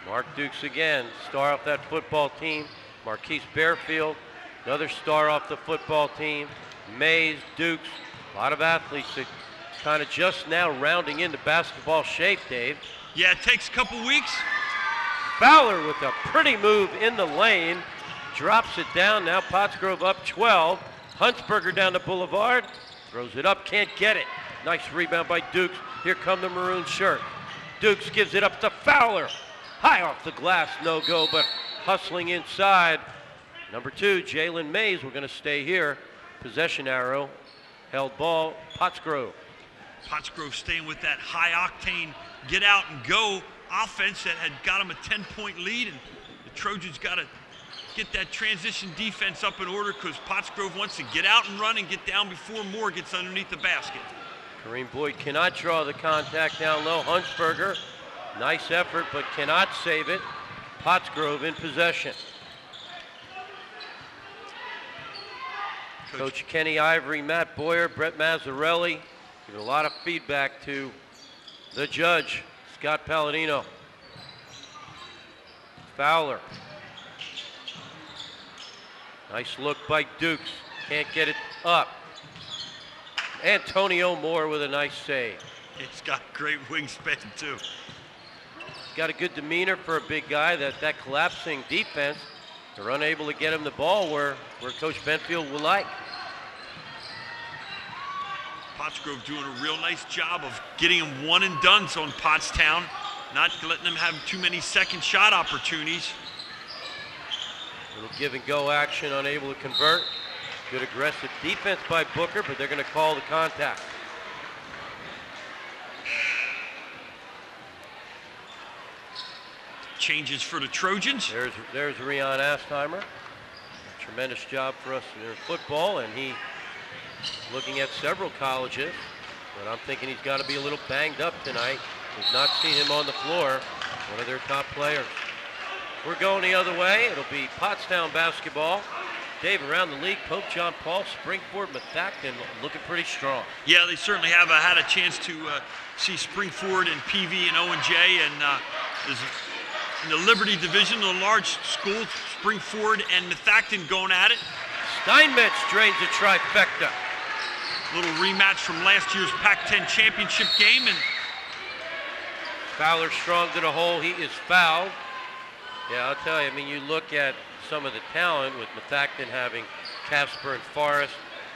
Mark Dukes again, star off that football team. Marquise Bearfield, another star off the football team. Mays, Dukes, a lot of athletes that kind of just now rounding into basketball shape, Dave. Yeah, it takes a couple weeks. Fowler with a pretty move in the lane. Drops it down, now Pottsgrove up 12. Huntsberger down the boulevard. Throws it up, can't get it. Nice rebound by Dukes. Here come the maroon shirt. Dukes gives it up to Fowler. High off the glass, no go, but hustling inside. Number 2, Jalen Mays, we're gonna stay here. Possession arrow, held ball, Pottsgrove. Pottsgrove staying with that high octane, get out and go offense that had got them a 10-point lead, and the Trojans gotta get that transition defense up in order because Pottsgrove wants to get out and run and get down before Moore gets underneath the basket. Kareem Boyd cannot draw the contact down low. Huntsberger, nice effort, but cannot save it. Pottsgrove in possession. Coach Kenny Ivory, Matt Boyer, Brett Mazzarelli, giving a lot of feedback to the judge, Scott Palladino. Fowler. Nice look by Dukes, can't get it up. Antonio Moore with a nice save. It's got great wingspan too. Got a good demeanor for a big guy. That collapsing defense, they're unable to get him the ball where Coach Benfield would like. Pottsgrove doing a real nice job of getting him one and done on Pottstown, not letting them have too many second shot opportunities. Little give and go action, unable to convert. Good aggressive defense by Booker, but they're going to call the contact. Changes for the Trojans. There's Rion Astheimer. Tremendous job for us in football, and he looking at several colleges, but I'm thinking he's got to be a little banged up tonight. We've not seen him on the floor, one of their top players. We're going the other way. It'll be Pottstown basketball. Dave, around the league, Pope, John Paul, Springford, Methacton looking pretty strong. Yeah, they certainly have had a chance to see Springford and PV and O&J, and there's In the Liberty Division, the large school, Springford and Methacton going at it. Steinmetz drains a trifecta. Little rematch from last year's Pac-10 championship game. And Fowler strong to the hole. He is fouled. Yeah, I'll tell you, I mean, you look at some of the talent with Methacton having Casper and Forrest,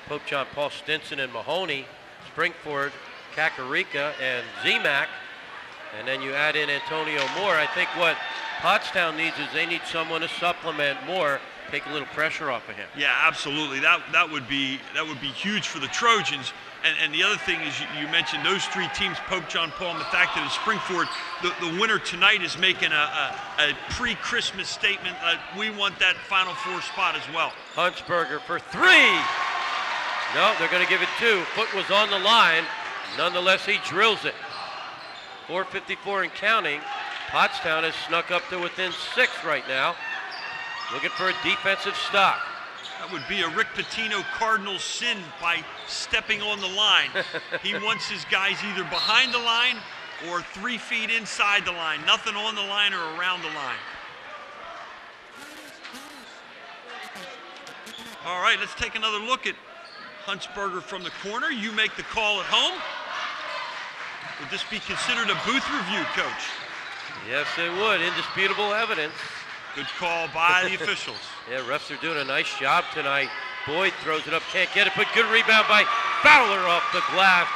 Pope John Paul Stinson and Mahoney, Springford, Kakarika, and Zemak. And then you add in Antonio Moore. I think what Pottstown needs is they need someone to supplement Moore, take a little pressure off of him. yeah, absolutely. That would be huge for the Trojans. And the other thing is you mentioned those three teams, Pope John Paul, Methacton, and Springford. The winner tonight is making a pre-Christmas statement that we want that Final Four spot as well. Huntsberger for three. No, they're going to give it two. Foot was on the line. Nonetheless, he drills it. 4:54 and counting. Pottstown has snuck up to within 6 right now. Looking for a defensive stop. That would be a Rick Pitino Cardinals sin by stepping on the line. He wants his guys either behind the line or 3 feet inside the line. Nothing on the line or around the line. All right, let's take another look at Huntsberger from the corner. You make the call at home. Would this be considered a booth review, Coach? Yes, it would. Indisputable evidence. Good call by the officials. Yeah, refs are doing a nice job tonight. Boyd throws it up, can't get it, but good rebound by Fowler off the glass.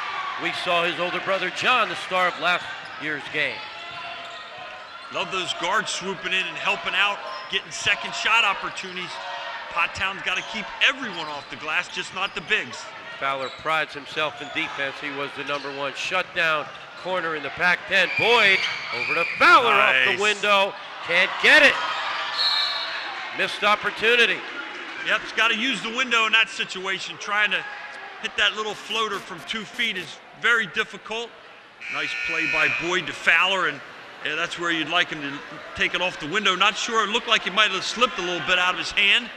We saw his older brother John, the star of last year's game. Love those guards swooping in and helping out, getting second shot opportunities. Pottstown's got to keep everyone off the glass, just not the bigs. Fowler prides himself in defense. He was the #1 shutdown corner in the Pac-10. Boyd over to Fowler off the window. Can't get it. Missed opportunity. Yep, he's got to use the window in that situation. Trying to hit that little floater from 2 feet is very difficult. Nice play by Boyd to Fowler, and yeah, that's where you'd like him to take it off the window. Not sure, it looked like it might have slipped a little bit out of his hand.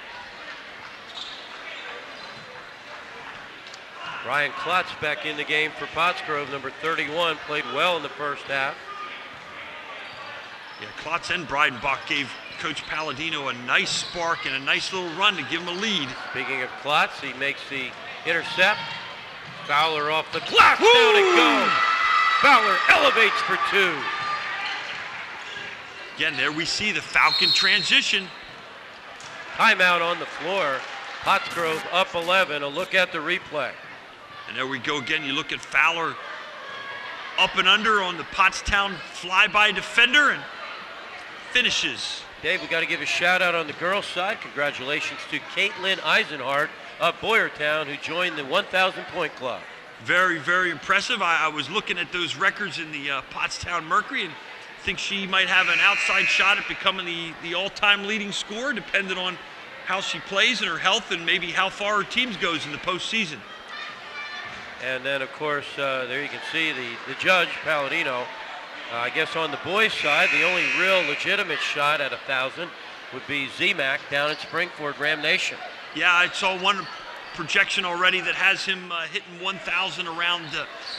Ryan Klotz back in the game for Pottsgrove, number 31, played well in the first half. Yeah, Klotz and Breidenbach gave Coach Palladino a nice spark and a nice little run to give him a lead. Speaking of Klotz, he makes the intercept. Fowler off the glass, down it goes. Fowler elevates for 2. Again, there we see the Falcon transition. Timeout on the floor. Pottsgrove up 11. A look at the replay. And there we go again. You look at Fowler up and under on the Pottstown flyby defender and finishes. Dave, we got to give a shout out on the girls' side. Congratulations to Caitlin Eisenhart of Boyertown, who joined the 1,000-point club. Very, very impressive. I was looking at those records in the Pottstown Mercury and think she might have an outside shot at becoming the all-time leading scorer, depending on how she plays and her health and maybe how far her team goes in the postseason. And then, of course, there you can see the judge, Palladino. I guess on the boys' side, the only real legitimate shot at 1,000 would be Zemak down in Springford, Ram Nation. Yeah, I saw one projection already that has him hitting 1,000 around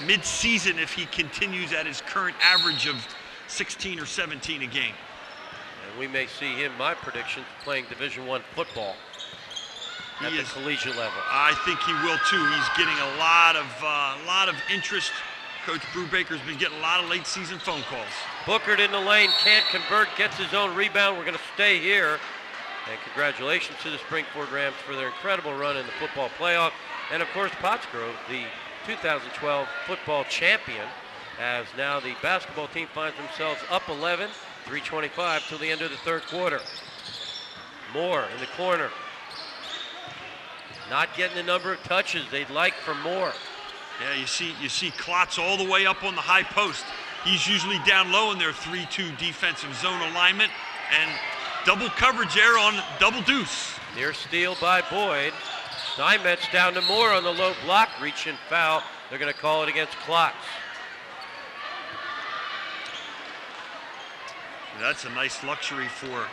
mid-season if he continues at his current average of 16 or 17 a game. And we may see him, my predictions, playing Division I football at the collegiate level. I think he will too. He's getting a lot of interest. Coach Brubaker's been getting a lot of late season phone calls. Bookered in the lane, can't convert, gets his own rebound. We're going to stay here. And congratulations to the Springford Rams for their incredible run in the football playoff. And of course, Pottsgrove, the 2012 football champion, as now the basketball team finds themselves up 11, 3:25 till the end of the third quarter. Moore in the corner. Not getting the number of touches they'd like from Moore. Yeah, you see Klotz all the way up on the high post. He's usually down low in their 3-2 defensive zone alignment, and double coverage there on double deuce. Near steal by Boyd. Steinmetz down to Moore on the low block, reach and foul. They're going to call it against Klotz. That's a nice luxury for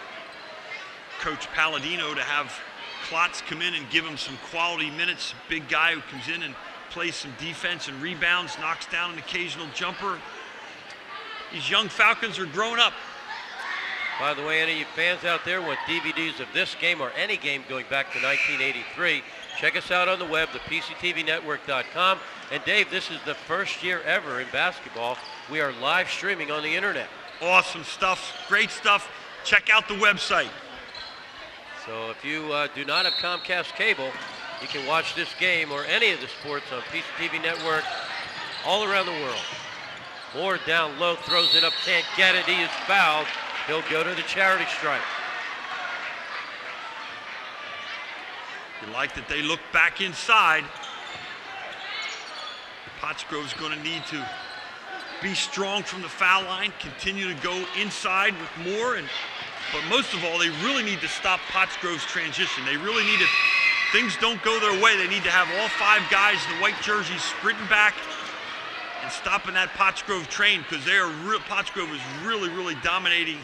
Coach Palladino to have Klotz come in and give him some quality minutes. Big guy who comes in and plays some defense and rebounds, knocks down an occasional jumper. These young Falcons are growing up. By the way, any of you fans out there want DVDs of this game or any game going back to 1983, check us out on the web, ThePCTVNetwork.com. And Dave, this is the first year ever in basketball we are live streaming on the internet. Awesome stuff, great stuff. Check out the website. So if you do not have Comcast cable, you can watch this game or any of the sports on PCTV Network all around the world. Moore down low, throws it up, can't get it, he is fouled. He'll go to the charity stripe. You like that they look back inside. Pottsgrove's going to need to be strong from the foul line, continue to go inside with Moore, but most of all, they really need to stop Pottsgrove's transition. They really need to, things don't go their way. They need to have all 5 guys in the white jerseys sprinting back and stopping that Pottsgrove train, because Pottsgrove is really dominating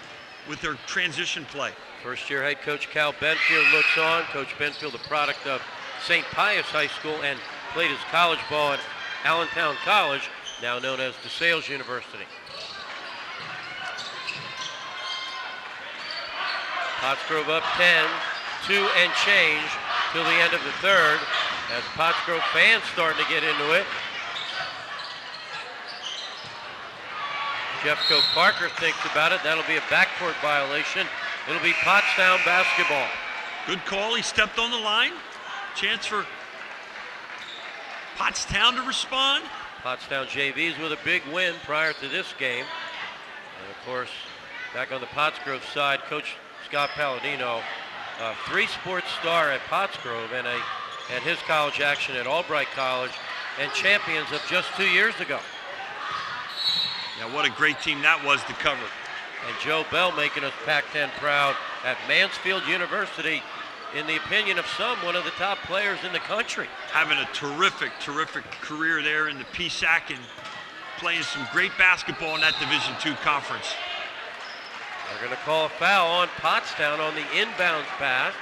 with their transition play. First-year head coach Cal Benfield looks on. Coach Benfield, a product of St. Pius High School, and played his college ball at Allentown College, now known as DeSales University. Pottsgrove up 10, 2 and change till the end of the third, as Pottsgrove fans starting to get into it. Jeffco Parker thinks about it. That'll be a backcourt violation. It'll be Pottstown basketball. Good call. He stepped on the line. Chance for Pottstown to respond. Pottstown JVs with a big win prior to this game. And of course, back on the Pottsgrove side, Coach Scott Palladino, a 3-sport star at Pottsgrove and his college action at Albright College, and champions of just 2 years ago. Yeah, what a great team that was to cover. And Joe Bell making us Pac-10 proud at Mansfield University. In the opinion of some, one of the top players in the country. Having a terrific career there in the PSAC and playing some great basketball in that Division II conference. They're going to call a foul on Pottstown on the inbounds pass.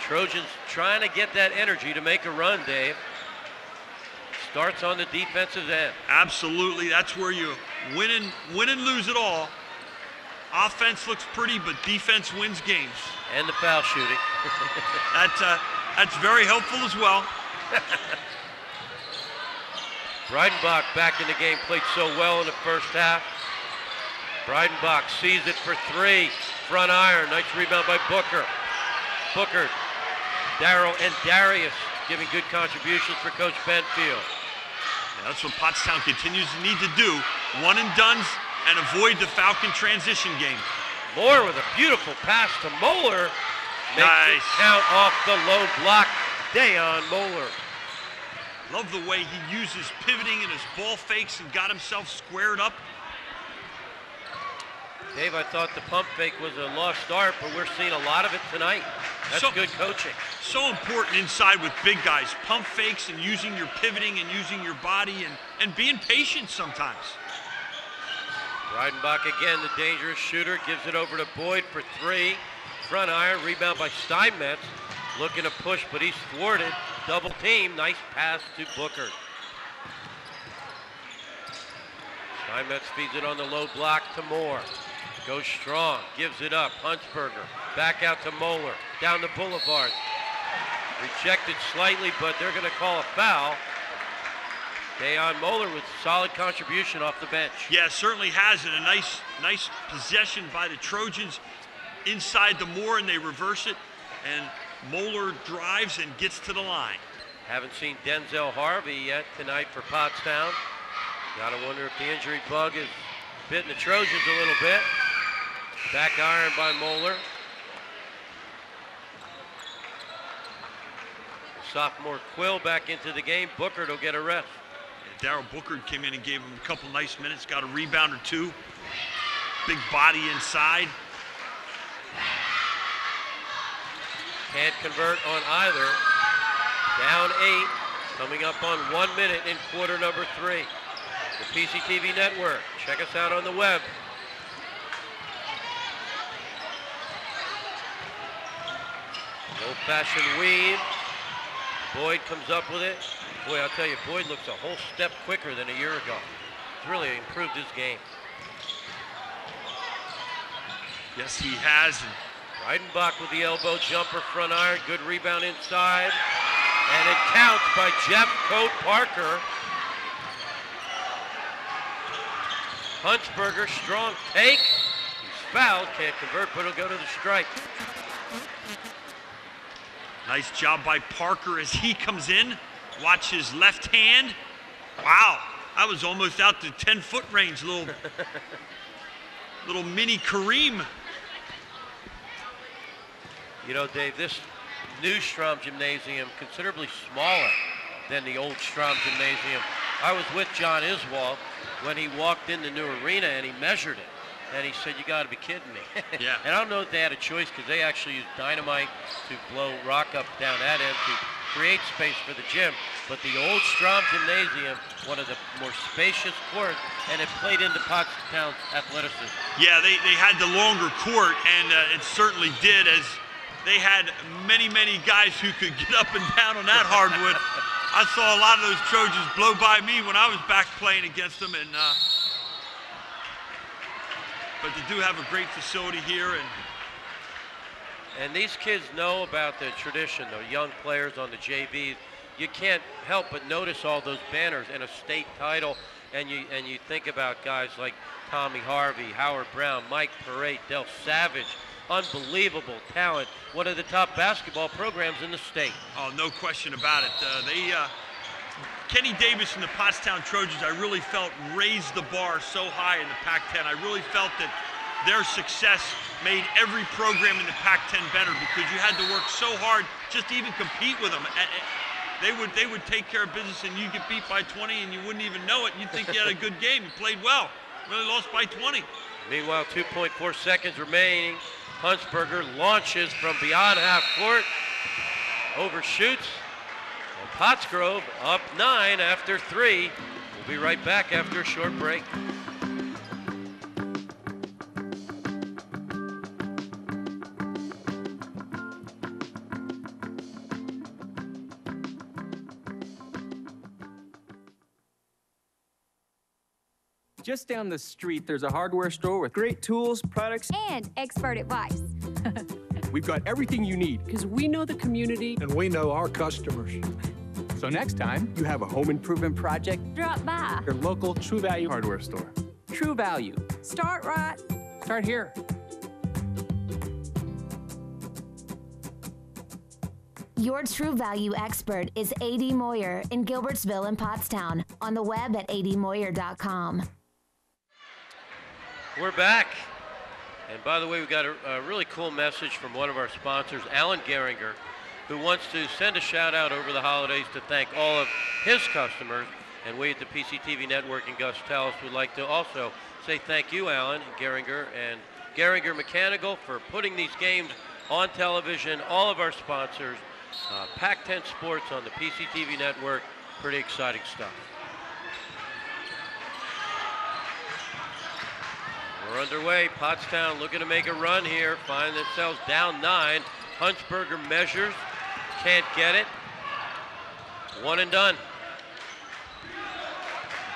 Trojans trying to get that energy to make a run, Dave. Starts on the defensive end. Absolutely, that's where you win and lose it all. Offense looks pretty, but defense wins games. And the foul shooting. That's very helpful as well. Breidenbach back in the game, played so well in the first half. Breidenbach sees it for 3. Front iron, nice rebound by Booker. Booker, Darrell, and Darius giving good contributions for Coach Benfield. Yeah, that's what Pottstown continues to need to do. One and dones and avoid the Falcon transition game. Moore with a beautiful pass to Moeller. Makes Nice. it count off the low block. Dayon Moeller. Love the way he uses pivoting and his ball fakes and got himself squared up. Dave, I thought the pump fake was a lost art, but we're seeing a lot of it tonight. That's good coaching. So important inside with big guys. Pump fakes and using your pivoting and using your body and being patient sometimes. Breidenbach again, the dangerous shooter, gives it over to Boyd for 3. Front iron, rebound by Steinmetz. Looking to push, but he's thwarted. Double team, nice pass to Booker. Steinmetz feeds it on the low block to Moore. Goes strong, gives it up. Huntsberger, back out to Moeller, down the boulevard. Rejected slightly, but they're going to call a foul. Dayon Moeller with solid contribution off the bench. Yeah, certainly has it. A nice possession by the Trojans inside the Moore, and they reverse it. And Moeller drives and gets to the line. Haven't seen Denzel Harvey yet tonight for Pottstown. Gotta wonder if the injury bug is bitting the Trojans a little bit. Back iron by Moeller. Sophomore Quill back into the game. Booker will get a rest. Darrell Booker came in and gave him a couple nice minutes, got a rebound or 2. Big body inside. Can't convert on either. Down 8, coming up on 1 minute in quarter number 3. The PCTV Network. Check us out on the web. Old-fashioned weave. Boyd comes up with it. Boy, I'll tell you, Boyd looks a whole step quicker than a year ago. He's really improved his game. Yes, he has. Reidenbach with the elbow jumper, front iron, good rebound inside. And it counts by Jeff Coat Parker. Huntsberger, strong take. He's fouled, can't convert, but he'll go to the strike. Nice job by Parker as he comes in. Watch his left hand. Wow, that was almost out to 10-foot range. Little mini Kareem. You know, Dave, this new Strom Gymnasium, considerably smaller than the old Strom Gymnasium. I was with John Iswald when he walked in the new arena and he measured it. And he said, "You got to be kidding me." Yeah. And I don't know if they had a choice because they actually used dynamite to blow rock up down that end to create space for the gym. But the old Strom Gymnasium, one of the more spacious courts, and it played into Pottstown's athleticism. Yeah, they had the longer court, and it certainly did, as they had many guys who could get up and down on that hardwood. I saw a lot of those Trojans blow by me when I was back playing against them, and but they do have a great facility here. And these kids know about the tradition, the young players on the JVs. You can't help but notice all those banners and a state title, and you think about guys like Tommy Harvey, Howard Brown, Mike Parade, Del Savage. Unbelievable talent. One of the top basketball programs in the state. Oh, no question about it. Kenny Davis and the Pottstown Trojans, I really felt raised the bar so high in the Pac-10. I really felt that their success made every program in the Pac-10 better because you had to work so hard just to even compete with them. They would take care of business and you'd get beat by 20 and you wouldn't even know it. You'd think you had a good game. You played well. Really lost by 20. Meanwhile, 2.4 seconds remaining. Huntsberger launches from beyond half court. Overshoots. And Pottsgrove up 9 after 3. We'll be right back after a short break. Just down the street, there's a hardware store with great tools, products, and expert advice. We've got everything you need. Because we know the community. And we know our customers. So next time you have a home improvement project, Drop by. your local True Value hardware store. True Value. Start right. Start here. Your True Value expert is A.D. Moyer in Gilbertsville and Pottstown. On the web at admoyer.com. We're back. And by the way, we've got a really cool message from one of our sponsors, Alan Geringer, who wants to send a shout out over the holidays to thank all of his customers. And we at the PCTV Network and Gus Tellis would like to also say thank you, Alan Geringer and Geringer Mechanical, for putting these games on television. All of our sponsors, Pac-10 Sports on the PCTV Network, pretty exciting stuff. We're underway. Pottstown looking to make a run here. Find themselves down 9. Huntsberger measures. Can't get it. One and done.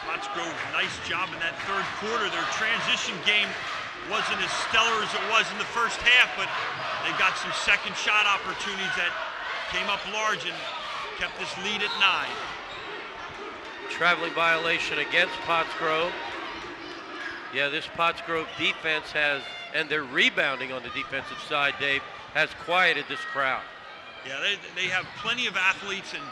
Pottsgrove, nice job in that third quarter. Their transition game wasn't as stellar as it was in the first half, but they got some second shot opportunities that came up large and kept this lead at 9. Traveling violation against Pottsgrove. Yeah, this Pottsgrove defense has, and they're rebounding on the defensive side, Dave, has quieted this crowd. Yeah, they have plenty of athletes, and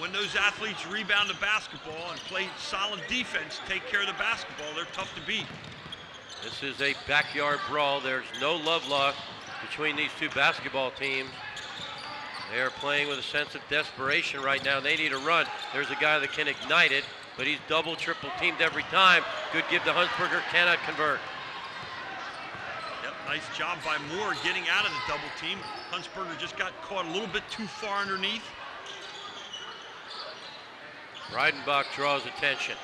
when those athletes rebound the basketball and play solid defense, take care of the basketball, they're tough to beat. This is a backyard brawl. There's no love lost between these two basketball teams. They are playing with a sense of desperation right now. They need a run. There's a guy that can ignite it, but he's double, triple teamed every time. Good give to Huntsberger, cannot convert. Yep, nice job by Moore getting out of the double team. Huntsberger just got caught a little bit too far underneath. Reidenbach draws attention.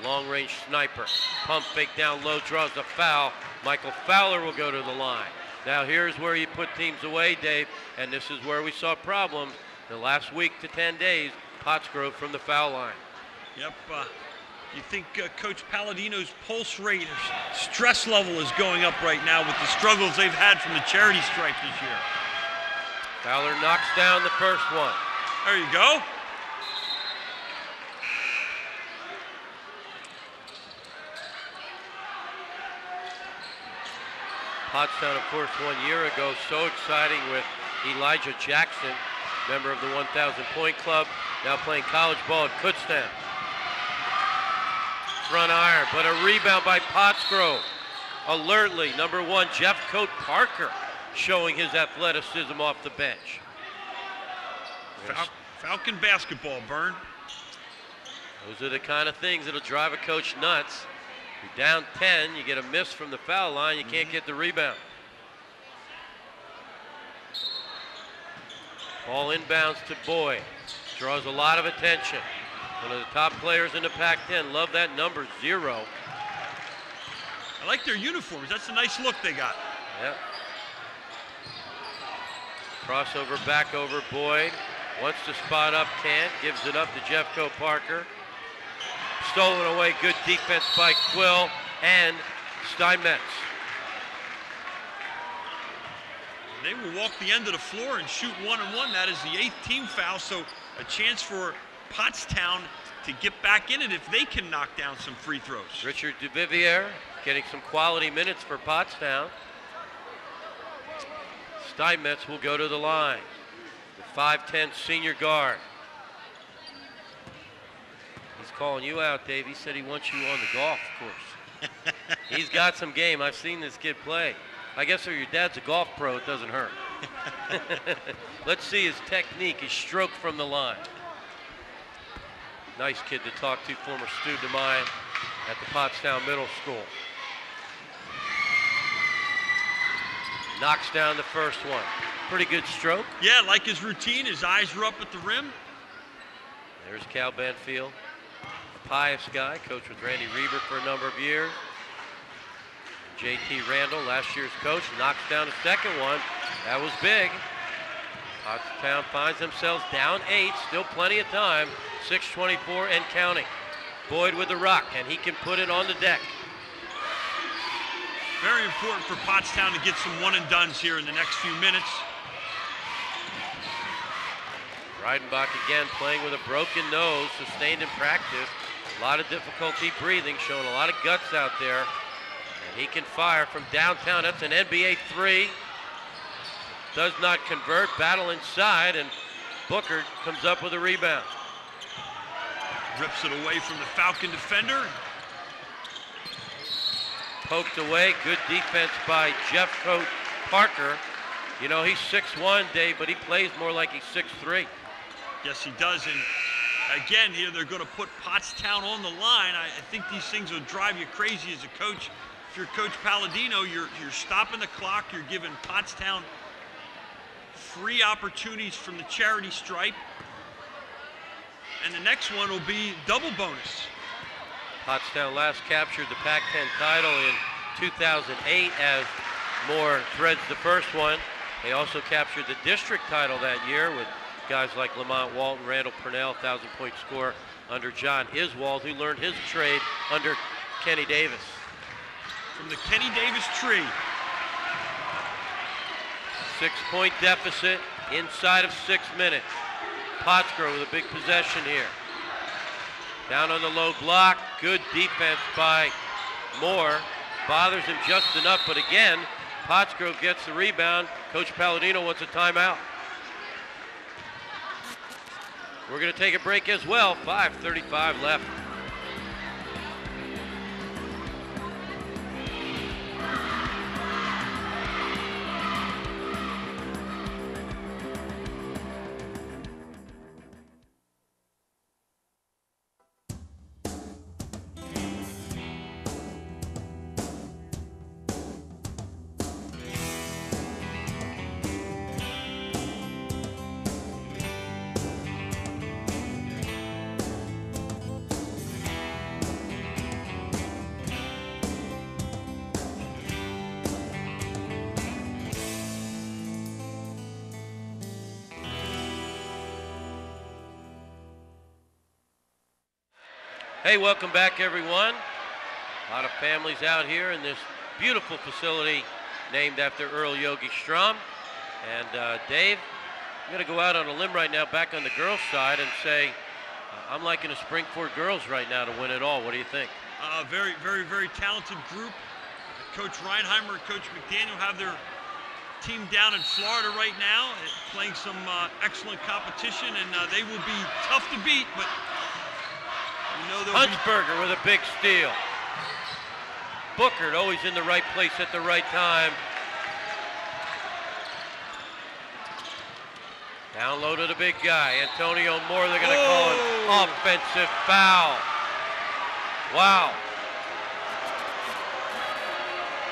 A long-range sniper. Pump fake down low, draws the foul. Michael Fowler will go to the line. Now here's where you put teams away, Dave, and this is where we saw problems the last week to 10 days. Pottsgrove from the foul line. Yep, You think Coach Palladino's pulse rate or stress level is going up right now with the struggles they've had from the charity stripe this year. Fowler knocks down the first one. There you go. Pottstown, of course, 1 year ago, so exciting with Elijah Jackson, member of the 1,000 Point Club, now playing college ball at Kutztown. Front iron, but a rebound by Pottsgrove. Alertly, number 1, Jeff Coate Parker, showing his athleticism off the bench. Falcon basketball, Byrne. Those are the kind of things that'll drive a coach nuts. You're down 10, you get a miss from the foul line, you can't get the rebound. Ball inbounds to Boyd. Draws a lot of attention. One of the top players in the Pac-10. Love that number, 0. I like their uniforms. That's a nice look they got. Yep. Crossover back over Boyd. Wants to spot up, can't. Gives it up to Jeff Coate Parker. Stolen away, good defense by Quill and Steinmetz. They will walk the end of the floor and shoot 1-on-1. That is the 8th team foul, so a chance for Pottstown to get back in it if they can knock down some free throws. Richard Duvivier getting some quality minutes for Pottstown. Steinmetz will go to the line. The 5'10" senior guard. He's calling you out, Dave. He said he wants you on the golf course. He's got some game. I've seen this kid play. I guess if your dad's a golf pro, it doesn't hurt. Let's see his technique, his stroke from the line. Nice kid to talk to, former student of mine at the Pottstown Middle School. Knocks down the first one. Pretty good stroke. Yeah, like his routine, his eyes were up at the rim. There's Cal Banfield. A pious guy, coached with Randy Reber for a number of years. JT Randall, last year's coach, knocks down the second one. That was big. Pottstown finds themselves down 8, still plenty of time. 6:24 and counting. Boyd with the rock, and he can put it on the deck. Very important for Pottstown to get some one-and-dones here in the next few minutes. Reidenbach again playing with a broken nose, sustained in practice. A lot of difficulty breathing, showing a lot of guts out there. And he can fire from downtown. That's an NBA 3. Does not convert, battle inside, and Booker comes up with a rebound. Rips it away from the Falcon defender. Poked away, good defense by Jeff Coate Parker. You know, he's 6'1", Dave, but he plays more like he's 6'3". Yes, he does, and again, here they're going to put Pottstown on the line. I think these things will drive you crazy as a coach. If you're Coach Palladino, you're stopping the clock, you're giving Pottstown free opportunities from the charity stripe, and the next one will be double bonus. Pottstown last captured the Pac-10 title in 2008 as Moore threads the first one. They also captured the district title that year with guys like Lamont Walton, Randall Purnell, 1,000-point scorer under John Iswald, who learned his trade under Kenny Davis. From the Kenny Davis tree. 6-point deficit inside of 6 minutes. Pottsgrove with a big possession here. Down on the low block, good defense by Moore. Bothers him just enough, but again, Pottsgrove gets the rebound. Coach Palladino wants a timeout. We're going to take a break as well. 5:35 left. Hey, welcome back, everyone. A lot of families out here in this beautiful facility named after Earl Yogi Strum. And Dave, I'm going to go out on a limb right now back on the girls' side and say I'm liking the Springford girls right now to win it all. What do you think? Very, very, very talented group. Coach Reinheimer and Coach McDaniel have their team down in Florida right now, playing some excellent competition, and they will be tough to beat, but you know they'll Huntsberger with a big steal. Bookert always in the right place at the right time. Down low to the big guy, Antonio Moore. They're going to call an offensive foul. Wow.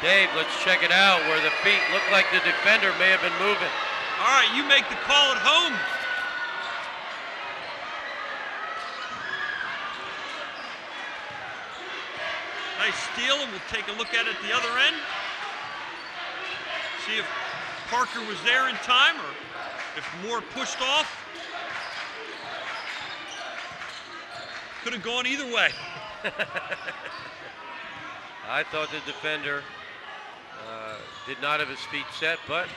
Dave, let's check it out where the feet look like the defender may have been moving. All right, you make the call at home. Nice steal, and we'll take a look at it at the other end. See if Parker was there in time or if Moore pushed off. Could have gone either way. I thought the defender did not have his feet set, but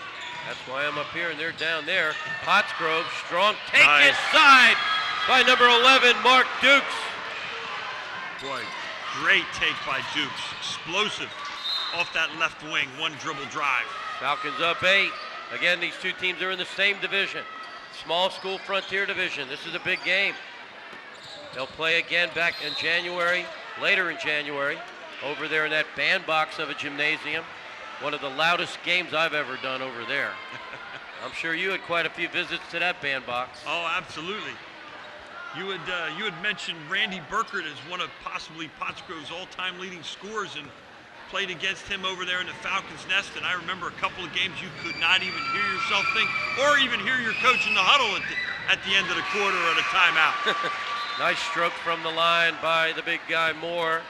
that's why I'm up here and they're down there. Pottsgrove, strong take inside by number 11, Mark Dukes. Boy, great take by Dukes. Explosive off that left wing, one dribble drive. Falcons up 8. Again, these two teams are in the same division. Small school Frontier Division. This is a big game. They'll play again back in January, later in January, over there in that bandbox of a gymnasium. One of the loudest games I've ever done over there. I'm sure you had quite a few visits to that bandbox. Oh, absolutely. You had mentioned Randy Burkert as one of possibly Pottsgrove's all-time leading scorers, and played against him over there in the Falcons' Nest. And I remember a couple of games you could not even hear yourself think, or even hear your coach in the huddle at the end of the quarter or the timeout. Nice stroke from the line by the big guy Moore.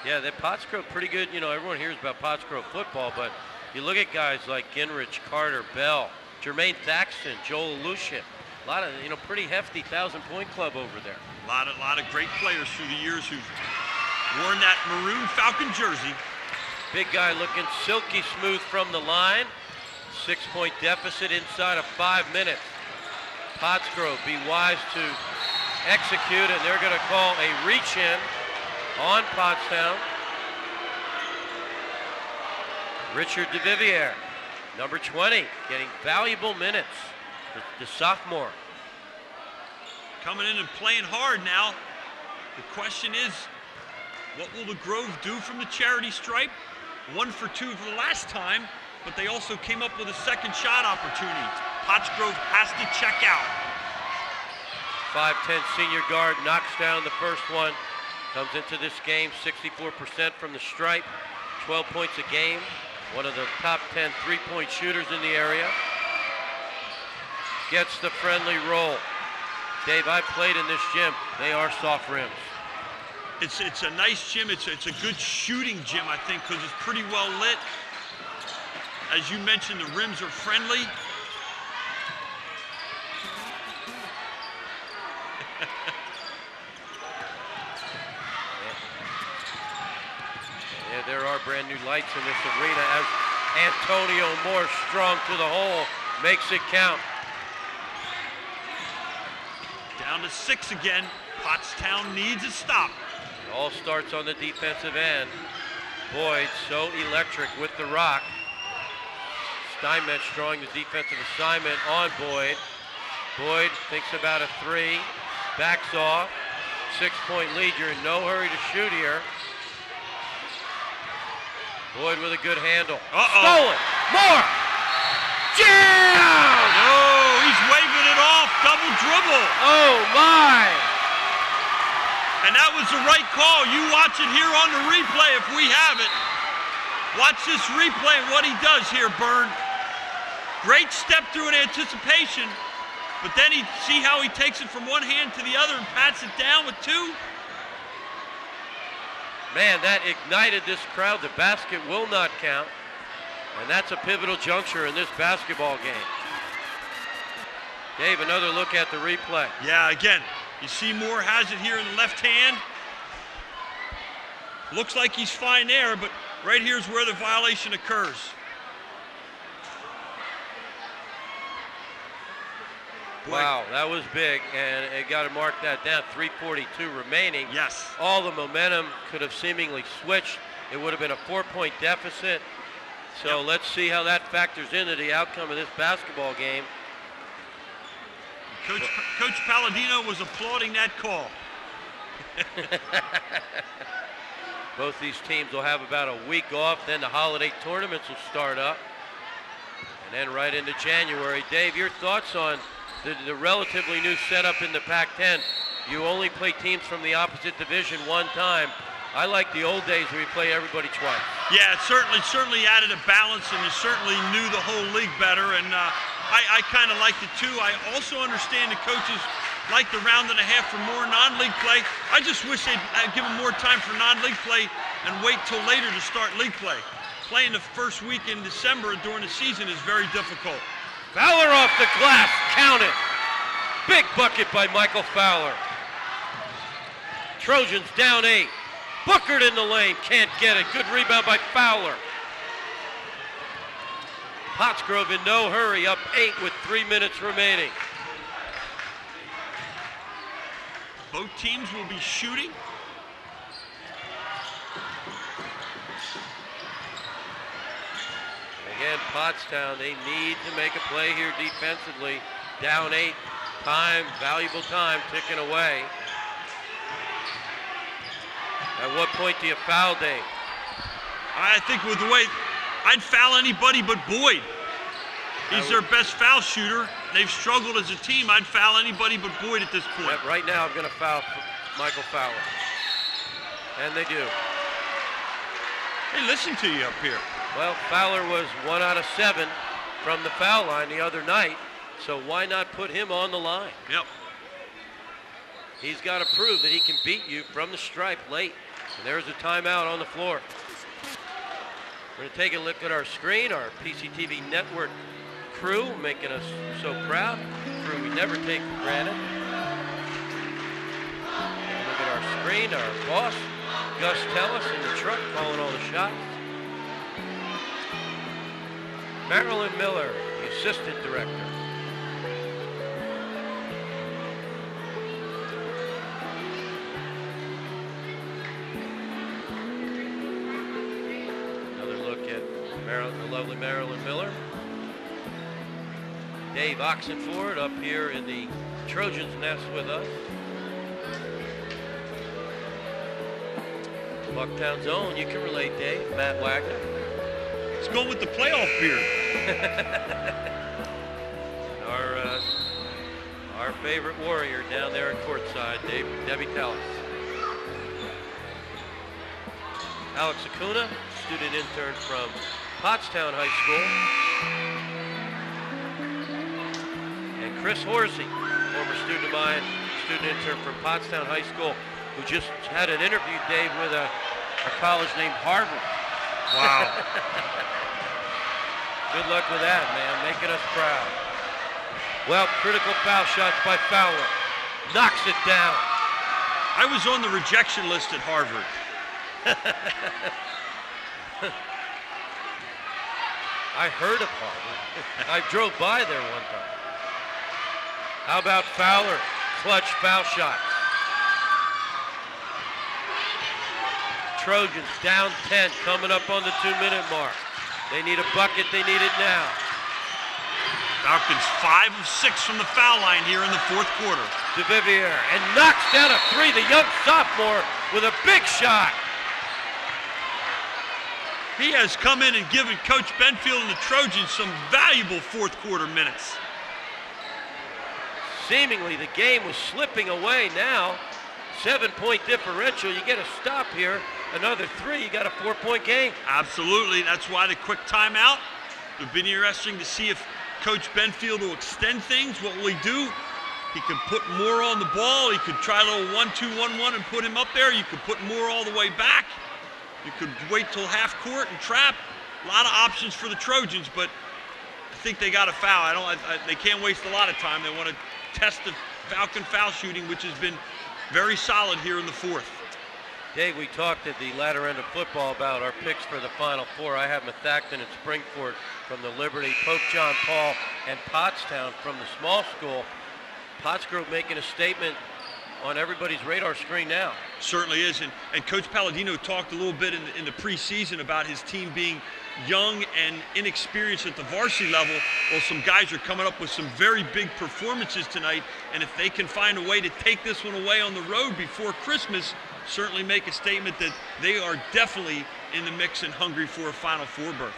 Yeah, that Pottsgrove pretty good. You know, everyone hears about Pottsgrove football, but you look at guys like Ginrich, Carter, Bell, Jermaine Thaxton, Joel Lucian. A lot of, you know, pretty hefty 1,000-point club over there. A lot of great players through the years who've worn that maroon Falcon jersey. Big guy looking silky smooth from the line. 6-point deficit inside of 5 minutes. Pottsgrove be wise to execute, and they're going to call a reach-in on Pottstown. Richard DeVivier, number 20, getting valuable minutes. The sophomore. Coming in and playing hard now. The question is, what will the Grove do from the charity stripe? 1 for 2 for the last time, but they also came up with a second shot opportunity. Pottsgrove has to check out. 5'10" senior guard knocks down the first one. Comes into this game 64% from the stripe, 12 points a game. One of the top 10 3-point shooters in the area. Gets the friendly roll. Dave, I played in this gym. They are soft rims. It's a nice gym. It's a good shooting gym, I think, because it's pretty well lit. As you mentioned, the rims are friendly. Yeah, there are brand new lights in this arena as Antonio Moore, strong to the hole, makes it count. Down to 6 again. Pottstown needs a stop. It all starts on the defensive end. Boyd so electric with the rock. Steinmetz drawing the defensive assignment on Boyd. Boyd thinks about a 3, backs off. 6-point lead. You're in no hurry to shoot here. Boyd with a good handle. Stolen. Moore. Jam! No, he's waving it off. Double dribble. Oh, my. And that was the right call. You watch it here on the replay if we have it. Watch this replay and what he does here, Byrne. Great step through in anticipation, but then see how he takes it from one hand to the other and pats it down with 2. Man, that ignited this crowd. The basket will not count. And that's a pivotal juncture in this basketball game. Dave, another look at the replay. Yeah, again, you see Moore has it here in the left hand. Looks like he's fine there, but right here's where the violation occurs. Wow, that was big, and it got to mark that down. 3:42 remaining. Yes. All the momentum could have seemingly switched. It would have been a 4-point deficit. So let's see how that factors into the outcome of this basketball game. Coach Palladino was applauding that call. Both these teams will have about a week off, then the holiday tournaments will start up, and then right into January. Dave, your thoughts on the relatively new setup in the Pac-10? You only play teams from the opposite division one time. I like the old days where you play everybody twice. Yeah, it certainly added a balance, and you certainly knew the whole league better, and I kind of liked it too. I also understand the coaches like the round and a half for more non-league play. I just wish they'd give them more time for non-league play and wait till later to start league play. Playing the first week in December during the season is very difficult. Fowler off the glass, count it. Big bucket by Michael Fowler. Trojans down 8. Bookered in the lane, can't get it. Good rebound by Fowler. Pottsgrove in no hurry, up 8 with 3 minutes remaining. Both teams will be shooting. Again, Pottstown, they need to make a play here defensively. Down 8, time, valuable time ticking away. At what point do you foul, Dave? I think with the way, I'd foul anybody but Boyd. He's their best foul shooter. They've struggled as a team. I'd foul anybody but Boyd at this point. Yeah, right now I'm going to foul Michael Fowler. And they do. They listen to you up here. Well, Fowler was 1 out of 7 from the foul line the other night, so why not put him on the line? Yep. He's got to prove that he can beat you from the stripe late. And there's a timeout on the floor. We're going to take a look at our screen, our PCTV Network crew making us so proud. Crew we never take for granted. Take a look at our screen, our boss, Gus Tellis in the truck calling all the shots. Marilyn Miller, the assistant director. Another look at the lovely Marilyn Miller. Dave Oxenford up here in the Trojans nest with us. Bucktown zone, you can relate, Dave. Matt Wagner. It's going with the playoff beard. Our favorite warrior down there at courtside, Debbie Tellis. Alex Acuna, student intern from Pottstown High School. And Chris Horsey, former student of mine, student intern from Pottstown High School, who just had an interview, Dave, with a college named Harvard. Wow. Good luck with that, man, making us proud. Well, critical foul shots by Fowler. Knocks it down. I was on the rejection list at Harvard. I heard of Harvard. I drove by there one time. How about Fowler? Clutch foul shots. Trojans down 10, coming up on the 2-minute mark. They need a bucket, they need it now. Falcons 5 of 6 from the foul line here in the fourth quarter. DeVivier, and knocks down a 3, the young sophomore with a big shot. He has come in and given Coach Benfield and the Trojans some valuable fourth quarter minutes. Seemingly the game was slipping away now. 7-point differential, you get a stop here. Another 3, you got a 4-point game. Absolutely, that's why the quick timeout. It would be interesting to see if Coach Benfield will extend things. What will he do? He could put more on the ball. He could try a little 1-2-1-1 and put him up there. You could put more all the way back. You could wait till half court and trap. A lot of options for the Trojans, but I think they got a foul. They can't waste a lot of time. They want to test the Falcon foul shooting, which has been very solid here in the fourth. Dave, we talked at the latter end of football about our picks for the Final Four. I have Methacton and Springford from the Liberty, Pope John Paul, and Pottstown from the small school. Pottsgrove making a statement on everybody's radar screen now. Certainly is, and Coach Palladino talked a little bit in the preseason about his team being young and inexperienced at the varsity level. Well, some guys are coming up with some very big performances tonight, and if they can find a way to take this one away on the road before Christmas, certainly make a statement that they are definitely in the mix and hungry for a Final Four berth.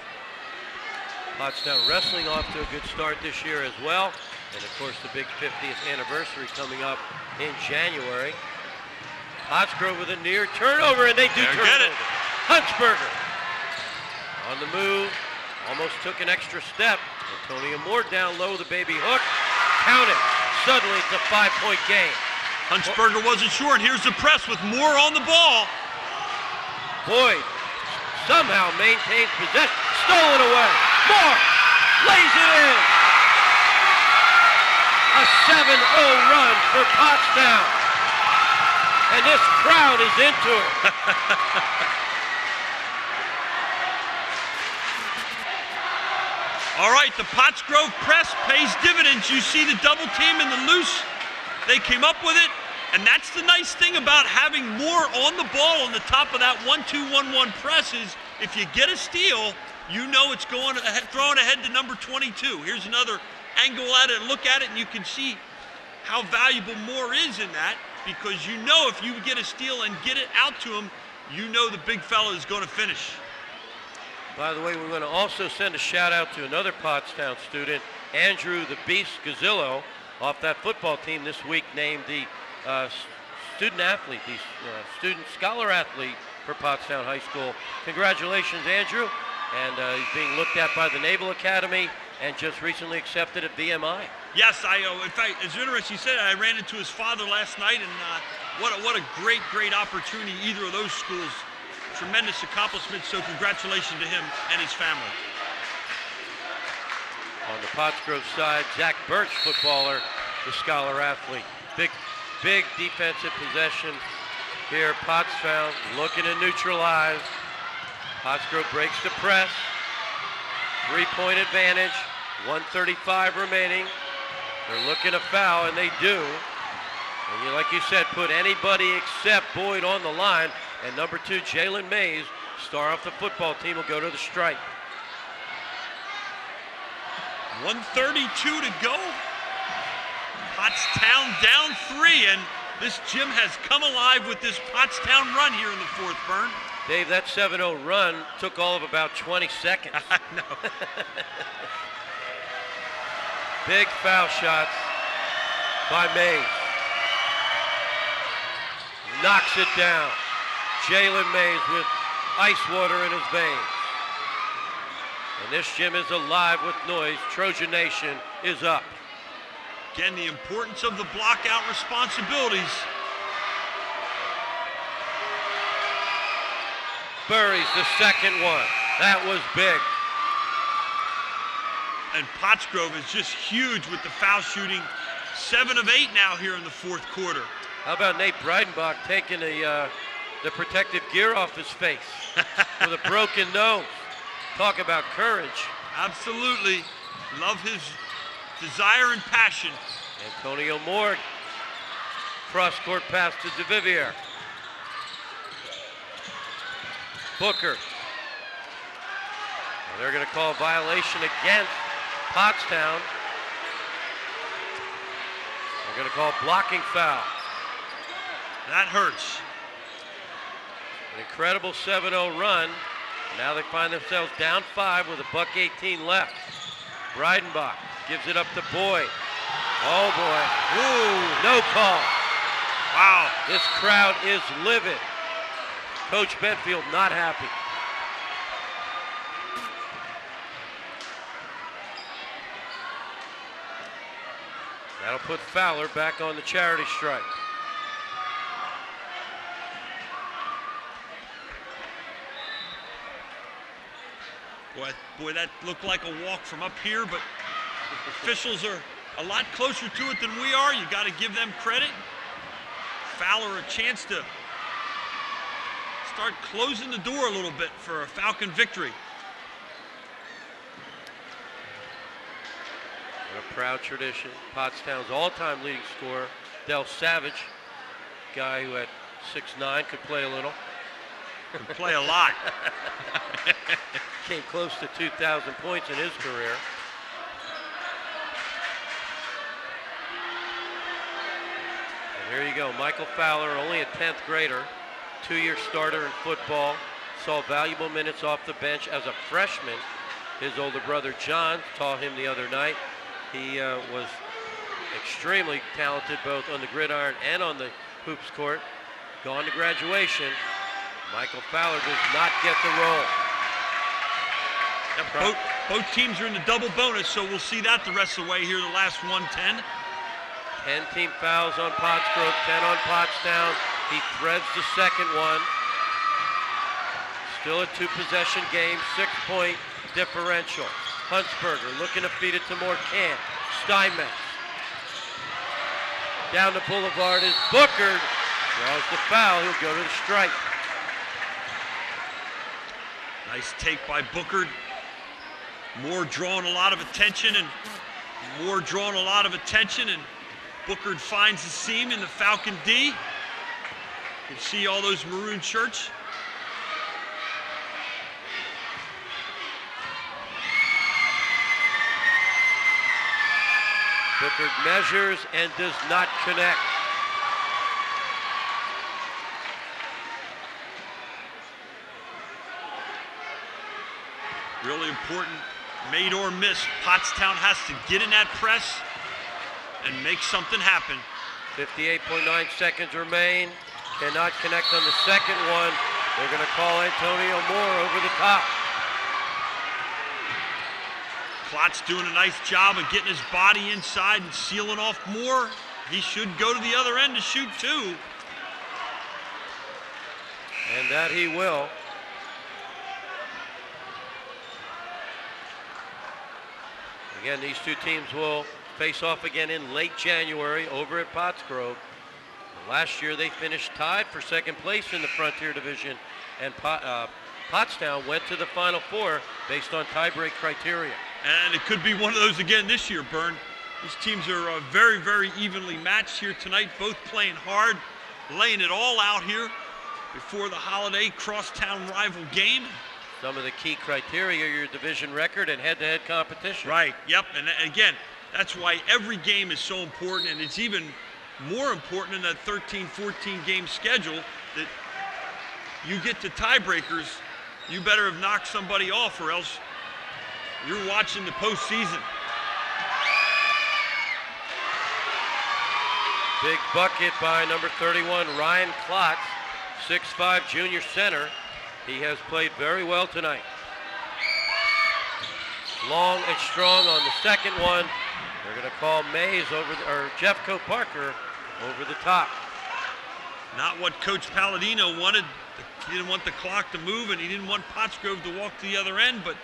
Pottstown wrestling off to a good start this year as well. And of course the big 50th anniversary coming up in January. Pottsgrove with a near turnover, and they do turn it over. Huntsberger on the move, almost took an extra step. Antonio Moore down low, the baby hook. Count it. Suddenly it's a 5-point game. Huntsberger wasn't sure, and here's the press with Moore on the ball. Boyd somehow maintains possession. Stolen away. Moore lays it in. A 7-0 run for Pottstown. And this crowd is into it. All right, the Pottsgrove press pays dividends. You see the double team and the loose. They came up with it, and that's the nice thing about having Moore on the ball on the top of that 1-2-1-1 press is if you get a steal, you know it's going ahead, throwing ahead to number 22. Here's another angle at it and look at it, and you can see how valuable Moore is in that, because you know if you get a steal and get it out to him, you know the big fella is going to finish. By the way, we're going to also send a shout out to another Pottstown student, Andrew the Beast Gazillo, off that football team this week, named the student athlete, the student scholar athlete for Pottstown High School. Congratulations, Andrew. And he's being looked at by the Naval Academy and just recently accepted at VMI. Yes, in fact, it's interesting you said that. I ran into his father last night, and what a great opportunity, either of those schools. Tremendous accomplishment, so congratulations to him and his family. On the Pottsgrove side, Zach Birch, footballer, the scholar athlete. Big defensive possession here. Pottstown looking to neutralize. Pottsgrove breaks the press. 3-point advantage. 1:35 remaining. They're looking to foul, and they do. And you, like you said, put anybody except Boyd on the line. And number 2, Jalen Mays, star off the football team, will go to the strike. 1:32 to go. Pottstown down 3, and this gym has come alive with this Pottstown run here in the fourth, Bern. Dave, that 7-0 run took all of about 20 seconds. I know. Big foul shots by Mays. Knocks it down. Jalen Mays with ice water in his veins. And this gym is alive with noise. Trojan Nation is up. Again, the importance of the block-out responsibilities. Buries the second one. That was big. And Pottsgrove is just huge with the foul shooting. 7 of 8 now here in the fourth quarter. How about Nate Breidenbach taking the protective gear off his face with a broken nose? Talk about courage. Absolutely. Love his desire and passion. Antonio Moore, cross-court pass to DeVivier. Booker. And they're going to call a violation against Pottstown. They're going to call blocking foul. That hurts. An incredible 7-0 run. Now they find themselves down 5 with $1:18 left. Breidenbach gives it up to Boyd. Oh boy. Ooh, no call. Wow. This crowd is livid. Coach Benfield not happy. That'll put Fowler back on the charity stripe. Boy, that looked like a walk from up here, but officials are a lot closer to it than we are. You got to give them credit. Fowler a chance to start closing the door a little bit for a Falcon victory. A proud tradition. Pottstown's all-time leading scorer, Del Savage, guy who at 6'9" could play a little. Could play a lot. Came close to 2,000 points in his career. And here you go, Michael Fowler, only a 10th grader, 2-year starter in football, saw valuable minutes off the bench as a freshman. His older brother John taught him the other night. He was extremely talented both on the gridiron and on the hoops court. Gone to graduation. Michael Fowler does not get the role. Both teams are in the double bonus, so we'll see that the rest of the way here, the last 110. 10 team fouls on Pottsgrove, 10 on Pottstown. He threads the second one. Still a 2-possession game, 6-point differential. Huntsberger looking to feed it to Morcan. Steinmetz. Down the boulevard is Booker. Draws the foul. He'll go to the stripe. Nice take by Booker. Moore drawing a lot of attention, and Booker finds the seam in the Falcon D. You can see all those maroon shirts. Booker measures and does not connect. Really important, made or miss. Pottstown has to get in that press and make something happen. 58.9 seconds remain. Cannot connect on the second one. They're going to call Antonio Moore over the top. Klott's doing a nice job of getting his body inside and sealing off Moore. He should go to the other end to shoot too. And that he will. Again, these two teams will face off again in late January over at Pottsgrove. Last year they finished tied for second place in the Frontier Division, and Pottstown went to the Final Four based on tiebreak criteria. And it could be one of those again this year, Bern. These teams are very, very evenly matched here tonight, both playing hard, laying it all out here before the holiday crosstown rival game. Some of the key criteria are your division record and head-to-head competition. Right, yep, and again, that's why every game is so important, and it's even more important in that 13-14 game schedule that you get to tiebreakers, you better have knocked somebody off or else you're watching the postseason. Big bucket by number 31, Ryan Klotz, 6'5" junior center. He has played very well tonight. Long and strong on the second one. They're going to call Mays or Jeffco Parker over the top. Not what Coach Palladino wanted. He didn't want the clock to move, and he didn't want Pottsgrove to walk to the other end, but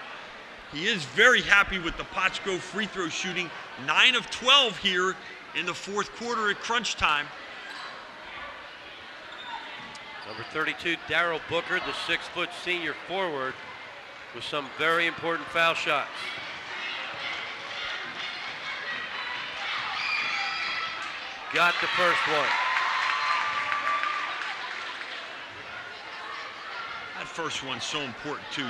he is very happy with the Pottsgrove free throw shooting. 9 of 12 here in the fourth quarter at crunch time. Number 32, Darrell Booker, the 6-foot senior forward, with some very important foul shots. Got the first one. That first one's so important too.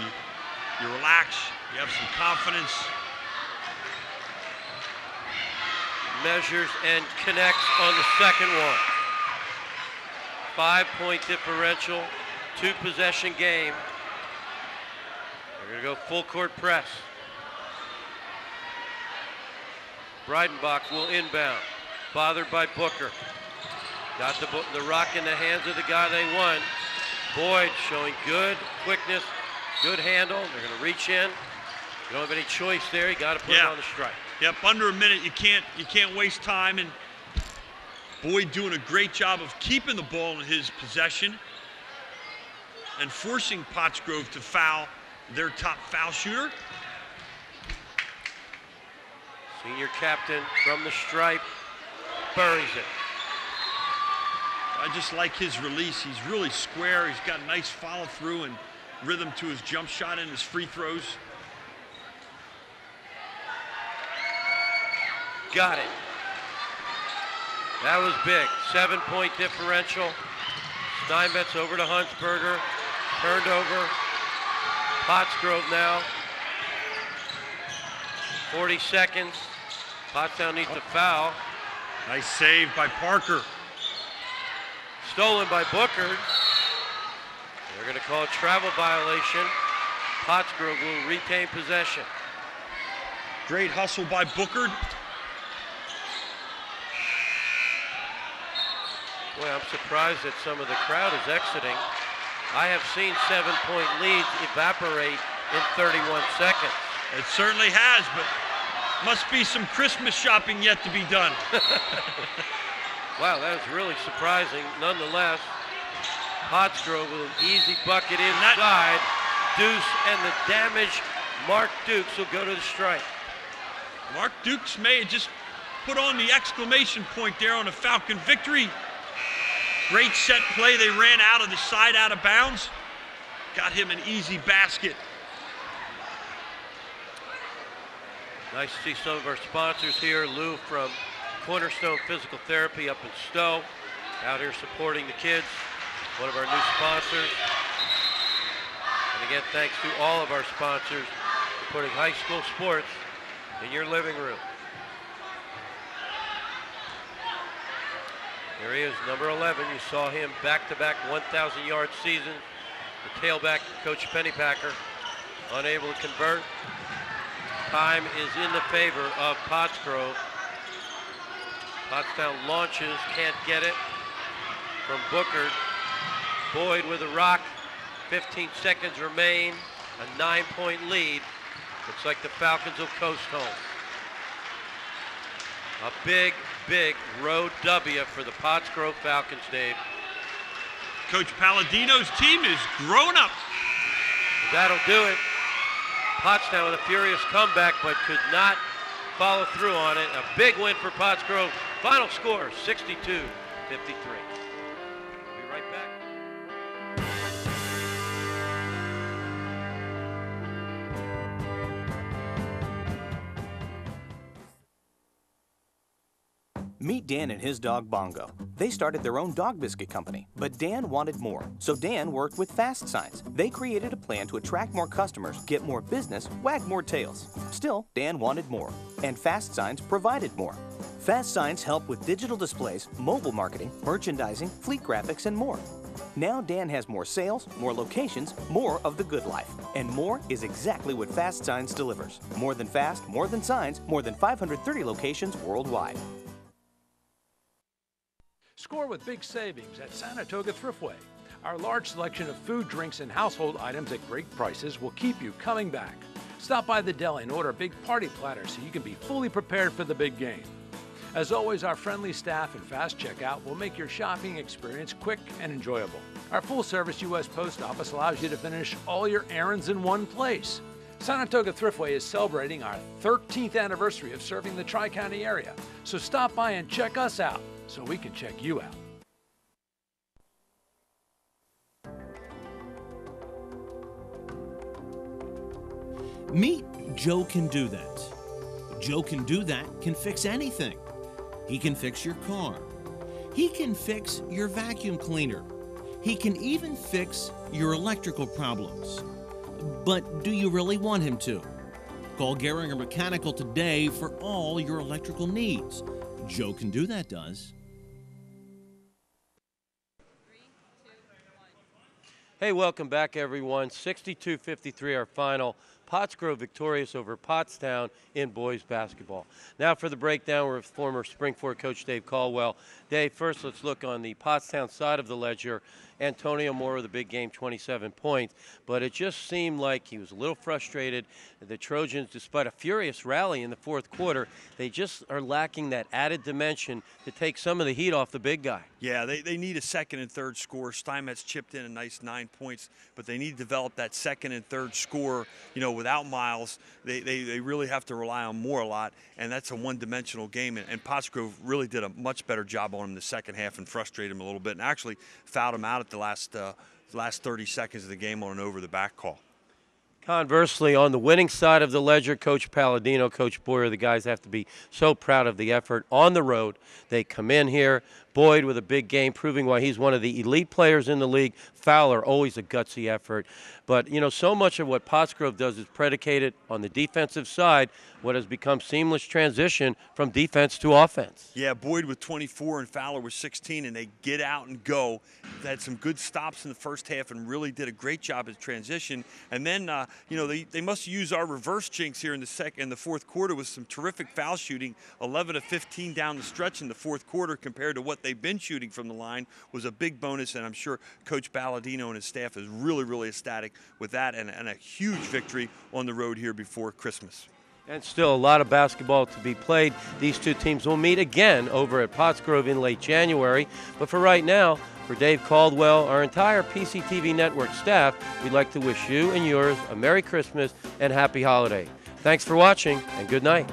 You relax, you have some confidence. Measures and connects on the second one. 5-point differential, 2-possession game. They're going to go full court press. Breidenbach will inbound, bothered by Booker. Got the rock in the hands of the guy they won. Boyd showing good quickness, good handle. They're going to reach in. You don't have any choice there. You got to put it on the strike. Yep, under a minute, you can't waste time, and Boyd doing a great job of keeping the ball in his possession and forcing Pottsgrove to foul their top foul shooter. Senior captain from the stripe buries it. I just like his release. He's really square. He's got nice follow through and rhythm to his jump shot and his free throws. Got it. That was big. 7-point differential. Steinmetz over to Huntsberger. Turned over. Pottsgrove now. 40 seconds. Pottstown needs a foul. Nice save by Parker. Stolen by Booker. They're going to call a travel violation. Pottsgrove will retain possession. Great hustle by Booker. Boy, I'm surprised that some of the crowd is exiting. I have seen 7-point leads evaporate in 31 seconds. It certainly has, but must be some Christmas shopping yet to be done. Wow, that was really surprising. Nonetheless, Pottsgrove with an easy bucket inside. Deuce and the damaged Mark Dukes will go to the strike. Mark Dukes may have just put on the exclamation point there on a Falcon victory. Great set play. They ran out of the side, out of bounds. Got him an easy basket. Nice to see some of our sponsors here. Lou from Cornerstone Physical Therapy up in Stowe, out here supporting the kids, one of our new sponsors. And again, thanks to all of our sponsors for putting high school sports in your living room. There he is, number 11. You saw him back-to-back 1,000-yard season. The tailback, Coach Pennypacker, unable to convert. Time is in the favor of Pottsgrove. Pottstown launches, can't get it from Booker. Boyd with a rock. 15 seconds remain. A 9-point lead. Looks like the Falcons will coast home. A big, big road W for the Pottsgrove Falcons, Dave. Coach Palladino's team is grown up. That'll do it. Pottstown with a furious comeback, but could not follow through on it. A big win for Pottsgrove. Final score, 62-53. We'll be right back. Meet Dan and his dog Bongo. They started their own dog biscuit company, but Dan wanted more. So Dan worked with Fast Signs. They created a plan to attract more customers, get more business, wag more tails. Still, Dan wanted more, and Fast Signs provided more. Fast Signs help with digital displays, mobile marketing, merchandising, fleet graphics, and more. Now Dan has more sales, more locations, more of the good life. And more is exactly what Fast Signs delivers. More than fast, more than signs, more than 530 locations worldwide. Score with big savings at Saratoga Thriftway. Our large selection of food, drinks, and household items at great prices will keep you coming back. Stop by the deli and order a big party platter so you can be fully prepared for the big game. As always, our friendly staff and fast checkout will make your shopping experience quick and enjoyable. Our full-service U.S. Post Office allows you to finish all your errands in one place. Saratoga Thriftway is celebrating our 13th anniversary of serving the Tri-County area, so stop by and check us out so we can check you out. Meet Joe Can Do That. Joe Can Do That can fix anything. He can fix your car. He can fix your vacuum cleaner. He can even fix your electrical problems. But do you really want him to? Call Gehringer Mechanical today for all your electrical needs. Joe Can Do That does. Hey, welcome back, everyone. 62-53, our final. Pottsgrove victorious over Pottstown in boys basketball. Now for the breakdown, we're with former Springford coach Dave Caldwell. Dave, first let's look on the Pottstown side of the ledger. Antonio Moore with a big game, 27 points. But it just seemed like he was a little frustrated. The Trojans, despite a furious rally in the fourth quarter, they just are lacking that added dimension to take some of the heat off the big guy. Yeah, they need a second and third score. Steinmetz chipped in a nice 9 points, but they need to develop that second and third score, you know, without Miles, they really have to rely on Moore a lot, and that's a one-dimensional game. And Pottsgrove really did a much better job on him in the second half and frustrated him a little bit, and actually fouled him out at the last 30 seconds of the game on an over-the-back call. Conversely, on the winning side of the ledger, Coach Palladino, Coach Boyer, the guys have to be so proud of the effort on the road. They come in here, Boyd with a big game, proving why he's one of the elite players in the league. Fowler, always a gutsy effort. But, you know, so much of what Pottsgrove does is predicated on the defensive side, what has become seamless transition from defense to offense. Yeah, Boyd with 24 and Fowler with 16, and they get out and go. They had some good stops in the first half and really did a great job at transition. And then, you know, they must use our reverse jinx here in the fourth quarter with some terrific foul shooting. 11 of 15 down the stretch in the fourth quarter compared to what they've been shooting from the line was a big bonus, and I'm sure Coach Palladino and his staff is really, really ecstatic with that, and a huge victory on the road here before Christmas. And still a lot of basketball to be played. These two teams will meet again over at Pottsgrove in late January. But for right now, for Dave Caldwell, our entire PCTV Network staff, we'd like to wish you and yours a Merry Christmas and Happy Holiday. Thanks for watching, and good night.